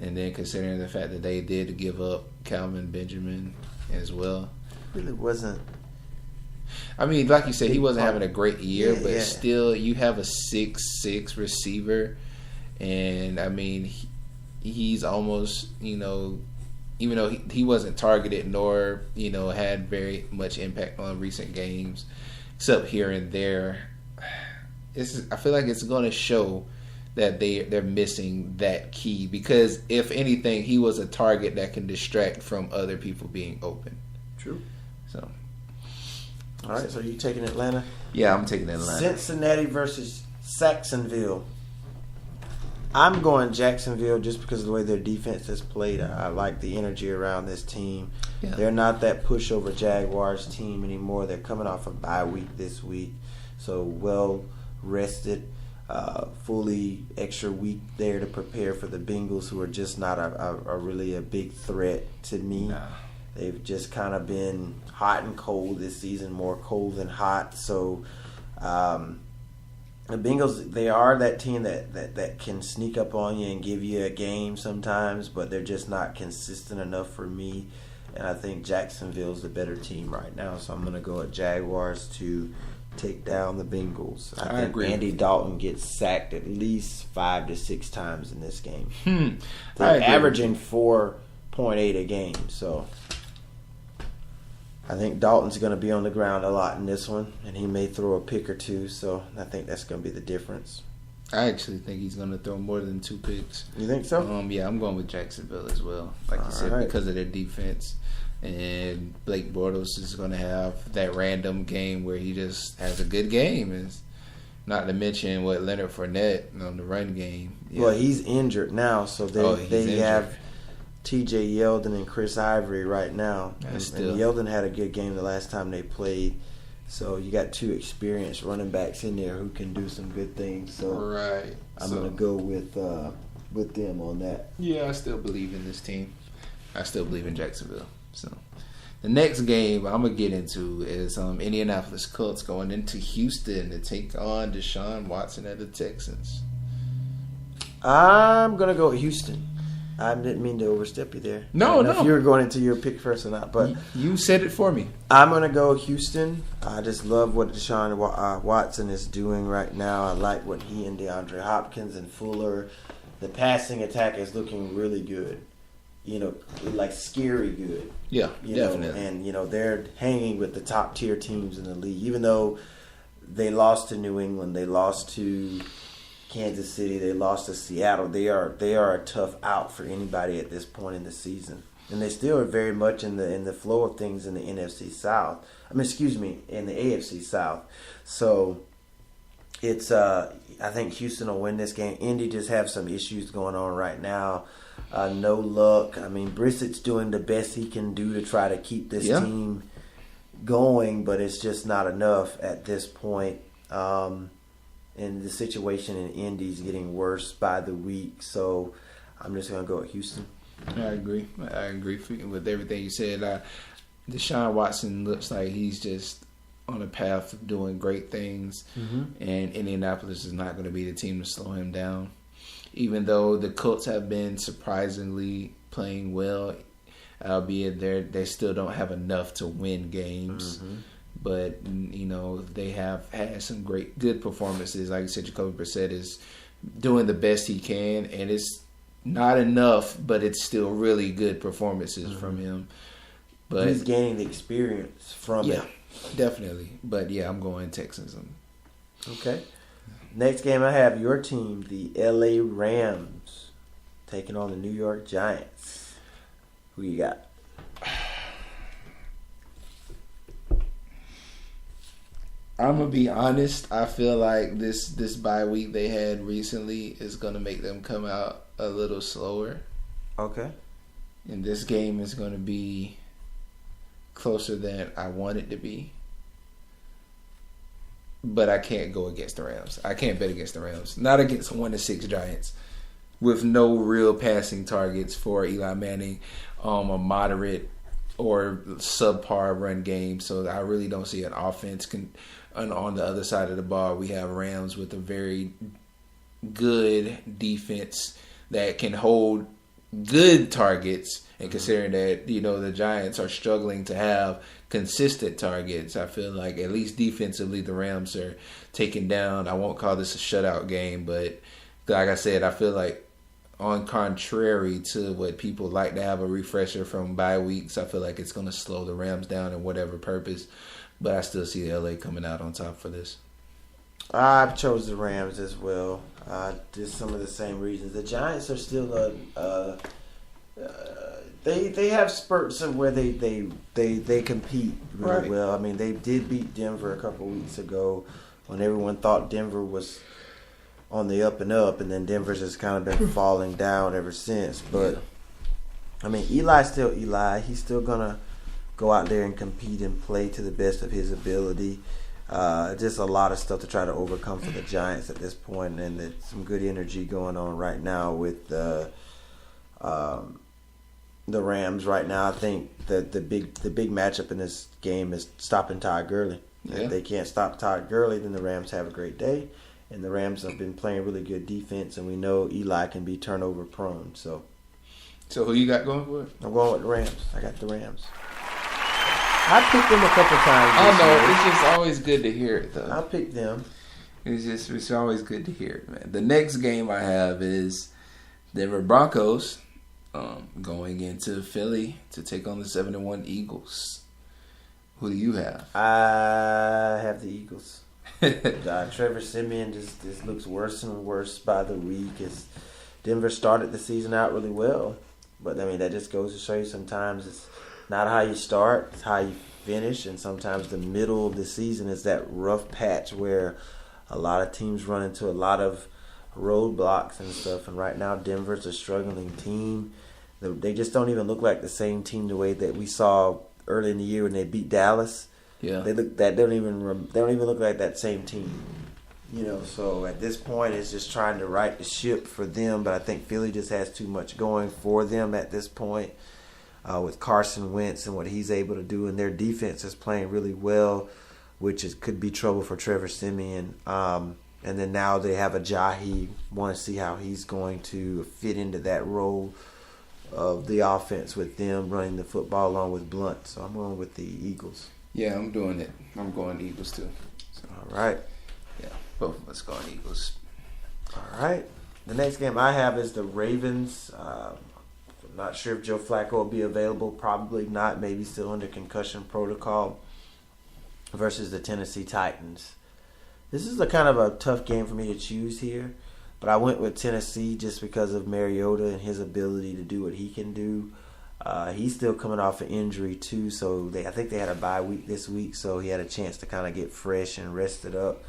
And then considering the fact that they did give up Calvin Benjamin as well. Really wasn't. I mean, like you said, he wasn't having a great year, but still, you have a 6'6" receiver. And, I mean, he's almost, even though he wasn't targeted nor, had very much impact on recent games, except here and there. I feel like it's going to show that they're missing that key, because if anything, he was a target that can distract from other people being open. True. So, all right. So you taking Atlanta? Yeah, I'm taking Atlanta. Cincinnati versus Jacksonville. I'm going Jacksonville just because of the way their defense has played. I like the energy around this team. Yeah. They're not that pushover Jaguars team anymore. They're coming off a bye week this week, so well rested. Fully extra week there to prepare for the Bengals, who are just not a really a big threat to me. Nah. They've just kind of been hot and cold this season, more cold than hot. So the Bengals, they are that team that can sneak up on you and give you a game sometimes, but they're just not consistent enough for me. And I think Jacksonville's the better team right now, so I'm going to go at Jaguars to take down the Bengals. I think agree. Andy Dalton gets sacked at least 5 to 6 times in this game. They're averaging 4.8 a game, so I think Dalton's going to be on the ground a lot in this one, and he may throw a pick or two, so I think that's going to be the difference. I actually think he's going to throw more than 2 picks. You think so? Yeah, I'm going with Jacksonville as well. Like you said, because of their defense. And Blake Bortles is going to have that random game where he just has a good game. It's not to mention what Leonard Fournette on the run game. Yeah. Well, he's injured now, so they have T.J. Yeldon and Chris Ivory right now. And Yeldon had a good game the last time they played. So you got 2 experienced running backs in there who can do some good things. So right. I'm going to go with them on that. Yeah, I still believe in this team. I still believe in Jacksonville. So the next game I'm going to get into is Indianapolis Colts going into Houston to take on Deshaun Watson and the Texans. I'm going to go with Houston. I didn't mean to overstep you there. No. If you were going into your pick first or not, but you said it for me. I'm going to go Houston. I just love what Deshaun Watson is doing right now. I like what he and DeAndre Hopkins and Fuller. The passing attack is looking really good. Like scary good. Yeah, definitely. And they're hanging with the top tier teams in the league. Even though they lost to New England, they lost to Kansas City, they lost to Seattle. They are a tough out for anybody at this point in the season, and they still are very much in the flow of things in the NFC South. in the AFC South. So it's I think Houston will win this game. Indy just have some issues going on right now. No luck. I mean, Brissett's doing the best he can do to try to keep this team going, but it's just not enough at this point. And the situation in Indy's getting worse by the week, so I'm just going to go with Houston. I agree with everything you said. Deshaun Watson looks like he's just on a path of doing great things, and Indianapolis is not going to be the team to slow him down. Even though the Colts have been surprisingly playing well, albeit they still don't have enough to win games. But they have had some good performances. Like I said, Jacoby Brissett is doing the best he can, and it's not enough, but it's still really good performances from him. But he's gaining the experience from it. Definitely. But yeah, I'm going Texans. Okay. Next game I have your team, the LA Rams, taking on the New York Giants. Who you got? I'm going to be honest. I feel like this bye week they had recently is going to make them come out a little slower. Okay. And this game is going to be closer than I want it to be. But I can't go against the Rams. I can't bet against the Rams. Not against 1-6 Giants with no real passing targets for Eli Manning, a moderate or subpar run game. So I really don't see an offense. On the other side of the ball, we have Rams with a very good defense that can hold good targets. And considering that, the Giants are struggling to have consistent targets, I feel like at least defensively the Rams are taken down. I won't call this a shutout game, but like I said, I feel like on contrary to what people like to have a refresher from bye weeks, I feel like it's going to slow the Rams down in whatever purpose. But I still see LA coming out on top for this. I've chose the Rams as well. Just some of the same reasons. The Giants are still they have spurts of where they compete really well. I mean, they did beat Denver a couple weeks ago when everyone thought Denver was on the up and up, and then Denver's just kind of been falling down ever since. But I mean, Eli's still Eli. He's still gonna go out there and compete and play to the best of his ability. Just a lot of stuff to try to overcome for the Giants at this point, and some good energy going on right now with the Rams right now. I think that the big matchup in this game is stopping Todd Gurley. Yeah. If they can't stop Todd Gurley, then the Rams have a great day. And the Rams have been playing really good defense, and we know Eli can be turnover prone. So who you got going for it? I'm going with the Rams. I got the Rams. I picked them a couple times. I know. It's just always good to hear it, though. I picked them. It's always good to hear it, man. The next game I have is Denver Broncos going into Philly to take on the 7-1 Eagles. Who do you have? I have the Eagles. Trevor Siemian just looks worse and worse by the week. Denver started the season out really well, but I mean that just goes to show you sometimes it's not how you start, it's how you finish, and sometimes the middle of the season is that rough patch where a lot of teams run into a lot of roadblocks and stuff. And right now, Denver's a struggling team. They just don't even look like the same team the way that we saw early in the year when they beat Dallas. Yeah, they don't even look like that same team. So at this point, it's just trying to right the ship for them. But I think Philly just has too much going for them at this point. With Carson Wentz and what he's able to do, and their defense is playing really well, which could be trouble for Trevor Siemian. And then now they have Ajayi. Want to see how he's going to fit into that role of the offense with them running the football along with Blunt. So I'm going with the Eagles. Yeah, I'm doing it. I'm going Eagles too. So, all right. Yeah, both of us going Eagles. All right. The next game I have is the Ravens. I'm not sure if Joe Flacco will be available. Probably not. Maybe still under concussion protocol. Versus the Tennessee Titans. This is a kind of a tough game for me to choose here, but I went with Tennessee just because of Mariota and his ability to do what he can do. He's still coming off an injury too, so I think they had a bye week this week, so he had a chance to kind of get fresh and rested up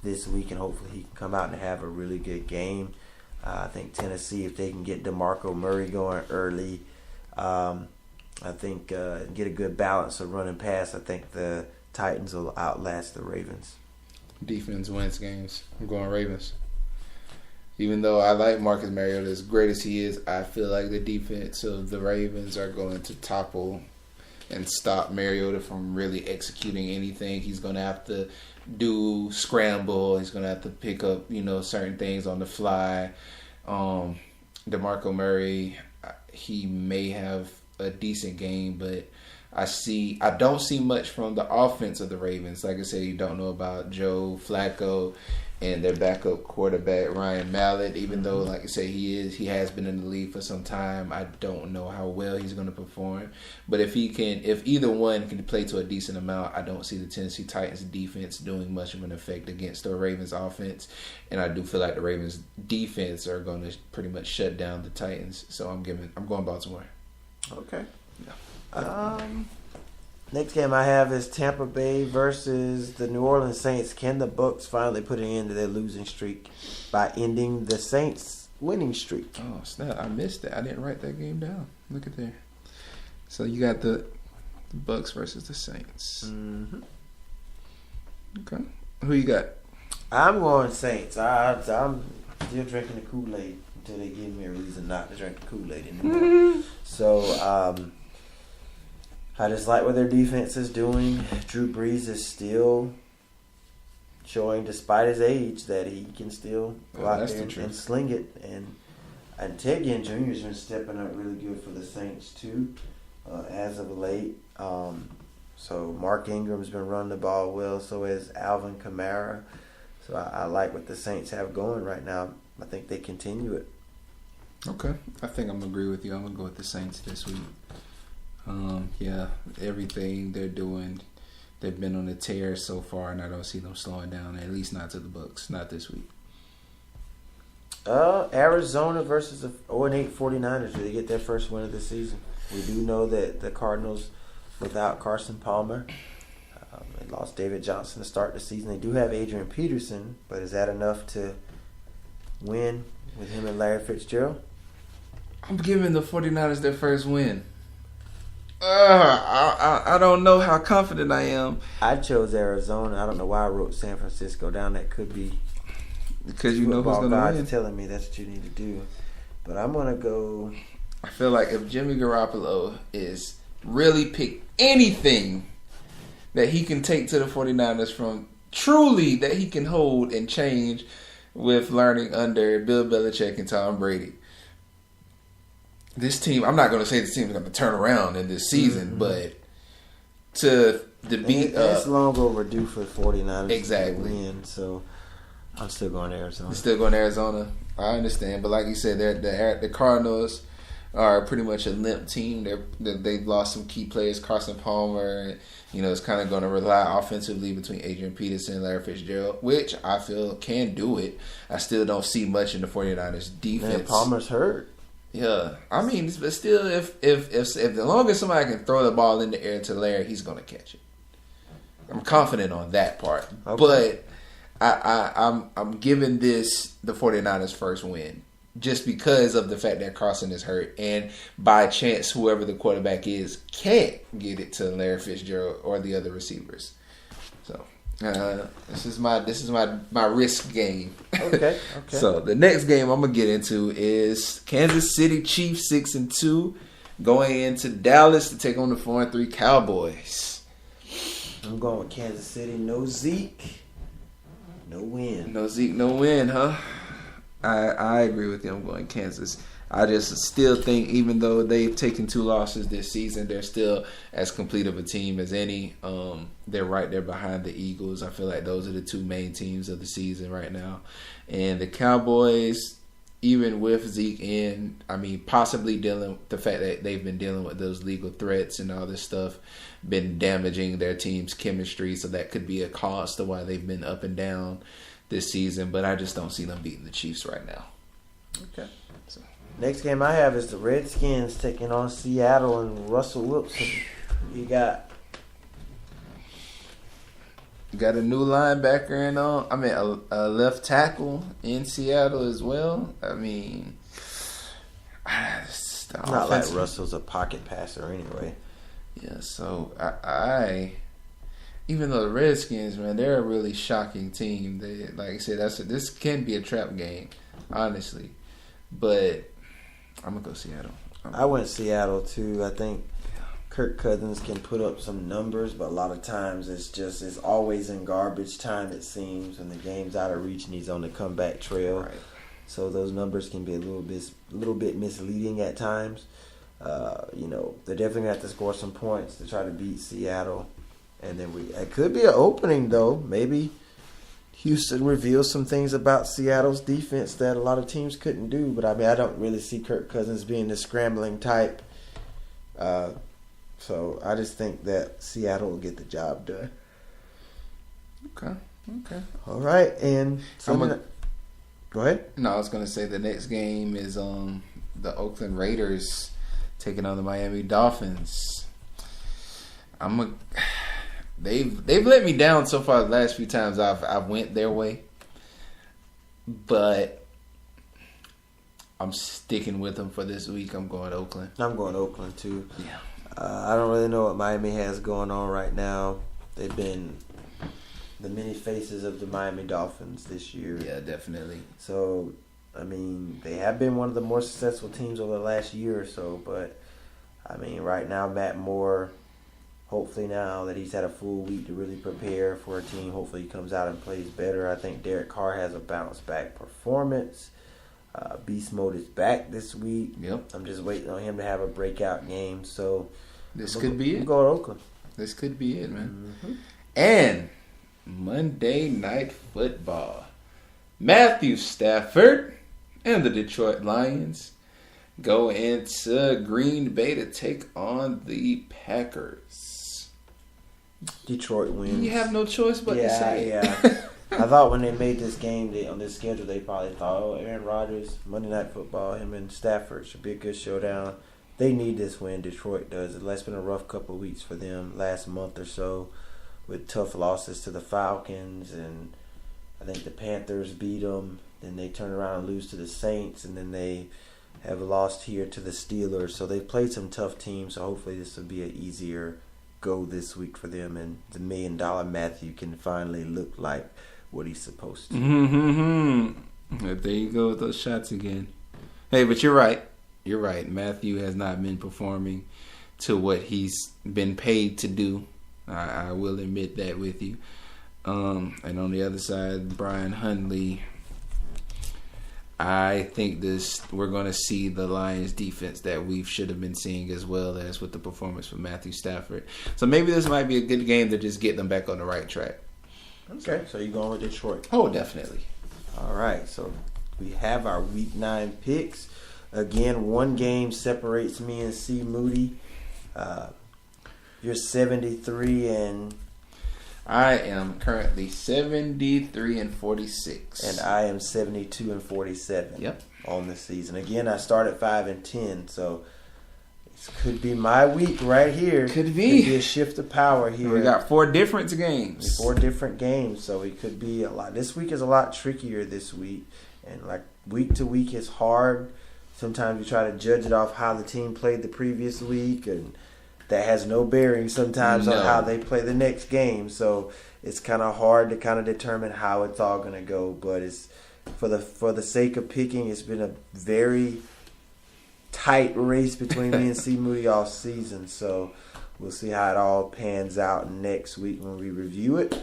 this week, and hopefully he can come out and have a really good game. I think Tennessee, if they can get DeMarco Murray going early, I think get a good balance of running pass, I think the Titans will outlast the Ravens. Defense wins games. I'm going Ravens. Even though I like Marcus Mariota as great as he is, I feel like the defense of the Ravens are going to topple and stop Mariota from really executing anything. He's going to have to do scramble. He's going to have to pick up, certain things on the fly. DeMarco Murray, he may have a decent game, but I don't see much from the offense of the Ravens. Like I said, you don't know about Joe Flacco and their backup quarterback Ryan Mallett. Even though, like I say, he has been in the league for some time. I don't know how well he's going to perform. But if either one can play to a decent amount, I don't see the Tennessee Titans defense doing much of an effect against the Ravens offense. And I do feel like the Ravens defense are going to pretty much shut down the Titans. So I'm going Baltimore. Okay. Yeah. Next game I have is Tampa Bay versus the New Orleans Saints. Can the Bucs finally put an end to their losing streak by ending the Saints' winning streak? Oh, snap. I missed that. I didn't write that game down. Look at there. So you got the Bucs versus the Saints. Mm-hmm. Okay. Who you got? I'm going Saints. I'm still drinking the Kool-Aid until they give me a reason not to drink the Kool-Aid anymore. So, I just like what their defense is doing. Drew Brees is still showing, despite his age, that he can still go out there and sling it. And Ted Ginn Jr. has been stepping up really good for the Saints too, as of late. So Mark Ingram's been running the ball well. So has Alvin Kamara. So I like what the Saints have going right now. I think they continue it. Okay. I think I'm going to agree with you. I'm going to go with the Saints this week. Everything they're doing, they've been on a tear so far, and I don't see them slowing down, at least not to the Bucs, not this week. Arizona versus the 0-8 49ers. Do they get their first win of the season? We do know that the Cardinals, without Carson Palmer, they lost David Johnson to start the season. They do have Adrian Peterson, but is that enough to win with him and Larry Fitzgerald? I'm giving the 49ers their first win. I don't know how confident I am. I chose Arizona. I don't know why I wrote San Francisco down. That could be because you know who's going to win. Telling me that's what you need to do. But I'm going to go. I feel like if Jimmy Garoppolo is really pick anything that he can take to the 49ers from truly that he can hold and change with learning under Bill Belichick and Tom Brady. This team, I'm not going to say this team is going to turn around in this season, but to beat... it's long overdue for the 49ers exactly. to win, so I'm still going to Arizona. You're still going to Arizona? I understand, but like you said, the Cardinals are pretty much a limp team. They've lost some key players, Carson Palmer, it's kind of going to rely offensively between Adrian Peterson and Larry Fitzgerald, which I feel can do it. I still don't see much in the 49ers defense. Man, Palmer's hurt. Yeah, I mean, but still, if the longer somebody can throw the ball in the air to Larry, he's gonna catch it. I'm confident on that part, but I'm giving this the 49ers first win just because of the fact that Carson is hurt, and by chance, whoever the quarterback is can't get it to Larry Fitzgerald or the other receivers. So. This is my risk game. Okay. So the next game I'm gonna get into is Kansas City Chiefs 6-2 going into Dallas to take on the 4-3 Cowboys. I'm going with Kansas City. No Zeke, no win. No Zeke, no win, huh? I agree with you. I'm going Kansas. I just still think, even though they've taken 2 losses this season, they're still as complete of a team as any. They're right there behind the Eagles. I feel like those are the 2 main teams of the season right now. And the Cowboys, even with Zeke in, possibly dealing with the fact that they've been dealing with those legal threats and all this stuff, been damaging their team's chemistry. So that could be a cause to why they've been up and down this season. But I just don't see them beating the Chiefs right now. Okay. Next game I have is the Redskins taking on Seattle and Russell Wilson. You got a new linebacker and a left tackle in Seattle as well. Not like Russell's a pocket passer anyway. Yeah, so I even though the Redskins, man, they're a really shocking team. They, like I said, this can be a trap game. honestly. But I'm gonna go Seattle. I went Seattle too. I think Kirk Cousins can put up some numbers, but a lot of times it's always in garbage time, it seems, when the game's out of reach and he's on the comeback trail. Right. So those numbers can be a little bit misleading at times. They're definitely gonna have to score some points to try to beat Seattle, and then it could be an opening though. Maybe Houston reveals some things about Seattle's defense that a lot of teams couldn't do. But I mean, I don't really see Kirk Cousins being the scrambling type. So I just think that Seattle will get the job done. Okay. All right, and go ahead. No, I was gonna say the next game is the Oakland Raiders taking on the Miami Dolphins. They've let me down so far the last few times I've went their way, but I'm sticking with them for this week. I'm going Oakland. I'm going Oakland too. Yeah. I don't really know what Miami has going on right now. They've been the many faces of the Miami Dolphins this year. Yeah, definitely. So, I mean, they have been one of the more successful teams over the last year or so. But, I mean, right now, Matt Moore, hopefully now that he's had a full week to really prepare for a team, hopefully he comes out and plays better. I think Derek Carr has a bounce-back performance. Beast Mode is back this week. Yep. I'm just waiting on him to have a breakout game. So this could be it. Go to Oakland. This could be it, man. Mm-hmm. And Monday Night Football. Matthew Stafford and the Detroit Lions go into Green Bay to take on the Packers. Detroit wins. You have no choice but to say it. Yeah. I thought when they made this game on this schedule, they probably thought, Aaron Rodgers, Monday Night Football, him and Stafford should be a good showdown. They need this win. Detroit does. It's been a rough couple of weeks for them last month or so with tough losses to the Falcons, and I think the Panthers beat them. Then they turn around and lose to the Saints, and then they have lost here to the Steelers. So they've played some tough teams, so hopefully this will be an easier go this week for them, and the $1 Million Matthew can finally look like what he's supposed to. Mm-hmm. There you go with those shots again. Hey, but you're right. You're right. Matthew has not been performing to what he's been paid to do. I will admit that with you. And on the other side, Brian Hundley, I think we're going to see the Lions defense that we should have been seeing, as well as with the performance from Matthew Stafford. So maybe this might be a good game to just get them back on the right track. Okay, so you're going with Detroit. Oh, definitely. All right, so we have our Week 9 picks. Again, one game separates me and C. Moody. You're 73 and... I am currently 73 and 46. And I am 72 and 47. Yep. On the season. Again, I started 5 and 10, so this could be my week right here. Could be a shift of power here. We got 4 different games. 4 different games, so it could be a lot. This week is a lot trickier this week, and like week to week is hard. Sometimes you try to judge it off how the team played the previous week, and that has no bearing sometimes on how they play the next game. So it's kind of hard to kind of determine how it's all going to go. But it's for the sake of picking, it's been a very tight race between me and C. Moody all season. So we'll see how it all pans out next week when we review it.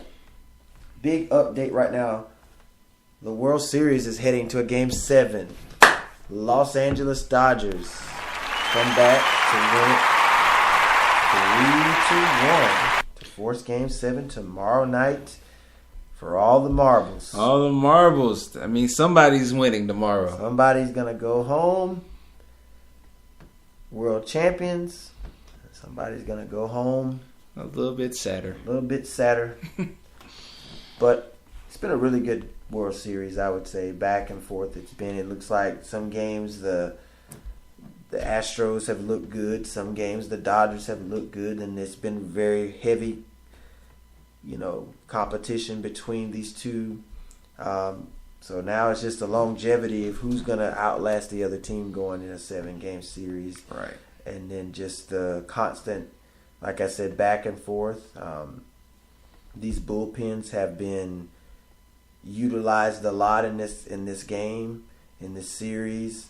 Big update right now. The World Series is heading to a Game 7. Los Angeles Dodgers come back to win it 3-1 to force Game 7 tomorrow night for all the marbles. All the marbles. I mean, somebody's winning tomorrow. Somebody's going to go home world champions. Somebody's going to go home a little bit sadder. But it's been a really good World Series, I would say. Back and forth it looks like some games the Astros have looked good, some games the Dodgers have looked good, and it's been very heavy competition between these two. So now it's just the longevity of who's going to outlast the other team going in a 7-game series. Right. And then just the constant, like I said, back and forth. These bullpens have been utilized a lot in this game, in the series.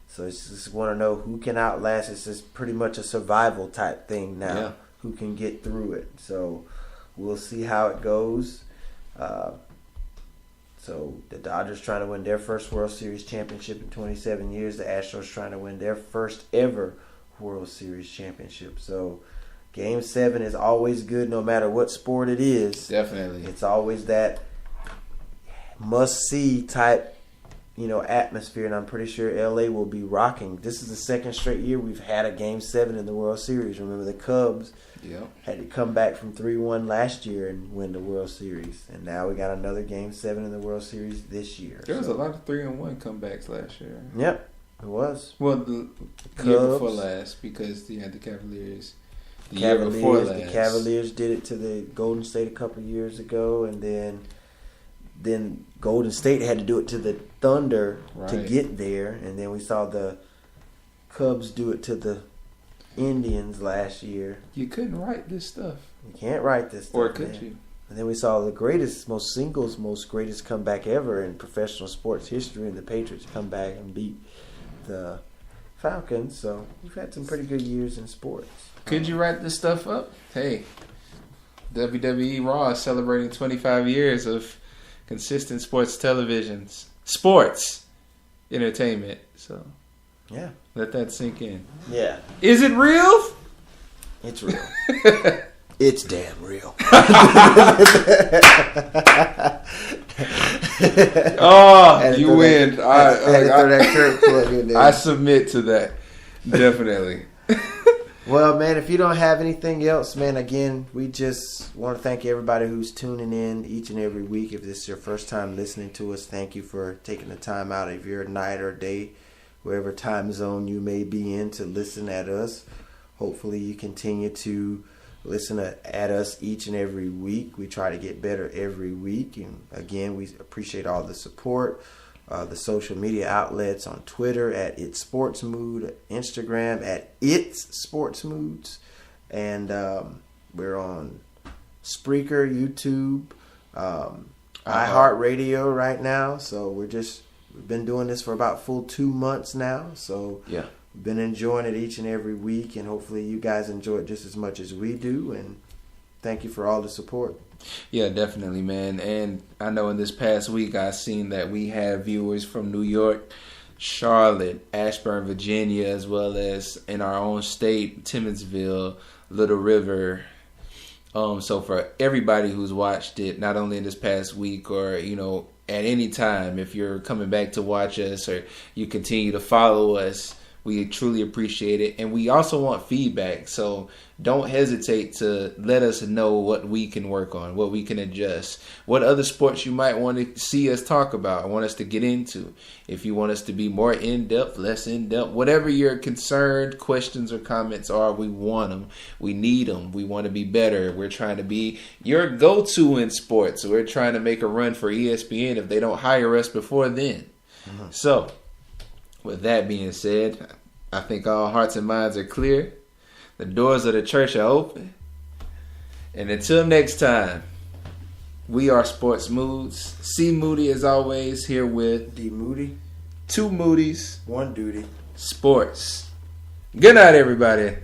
So it's just want to know who can outlast. It's just pretty much a survival type thing now. Yeah. Who can get through it. So we'll see how it goes. So the Dodgers trying to win their first World Series championship in 27 years. The Astros trying to win their first ever World Series championship. So Game 7 is always good no matter what sport it is. Definitely. It's always that must-see type, atmosphere, and I'm pretty sure LA will be rocking. This is the second straight year we've had a Game 7 in the World Series. Remember the Cubs had to come back from 3-1 last year and win the World Series, and now we got another Game 7 in the World Series this year. There was a lot of 3-1 comebacks last year. Yep, it was. Well, the year before last, because you had the Cavaliers. The year before last. The Cavaliers did it to the Golden State a couple of years ago, and then Golden State had to do it to the Thunder to get there, and then we saw the Cubs do it to the Indians last year. You couldn't write this stuff. You can't write this stuff. Or could you? And then we saw the most greatest comeback ever in professional sports history, and the Patriots come back and beat the Falcons. So we've had some pretty good years in sports. Could you write this stuff up? Hey, WWE Raw is celebrating 25 years of consistent sports sports entertainment. So yeah, let that sink in. Yeah. Is it real? It's real. It's damn real. Oh, you win. I submit to that. Definitely. Well, man, if you don't have anything else, man, again, we just want to thank everybody who's tuning in each and every week. If this is your first time listening to us, thank you for taking the time out of your night or day, wherever time zone you may be in, to listen at us. Hopefully you continue to listen at us each and every week. We try to get better every week. And again, we appreciate all the support. The social media outlets on Twitter at It's Sports Mood, Instagram at It's Sports Moods, and we're on Spreaker, YouTube, iHeartRadio right now. So we've been doing this for about full 2 months now. So yeah, we've been enjoying it each and every week, and hopefully you guys enjoy it just as much as we do. And thank you for all the support. Yeah, definitely, man. And I know in this past week I've seen that we have viewers from New York, Charlotte, Ashburn, Virginia, as well as in our own state, Timmonsville, Little River. So for everybody who's watched it, not only in this past week or, at any time, if you're coming back to watch us or you continue to follow us, we truly appreciate it. And we also want feedback. So don't hesitate to let us know what we can work on, what we can adjust, what other sports you might want to see us talk about, want us to get into. If you want us to be more in-depth, less in-depth, whatever your concerned questions or comments are, we want them. We need them. We want to be better. We're trying to be your go-to in sports. We're trying to make a run for ESPN if they don't hire us before then. Mm-hmm. So, with that being said, I think all hearts and minds are clear. The doors of the church are open. And until next time, we are Sports Moods. C. Moody, as always, here with D. Moody. 2 Moodys. 1 Duty. Sports. Good night, everybody.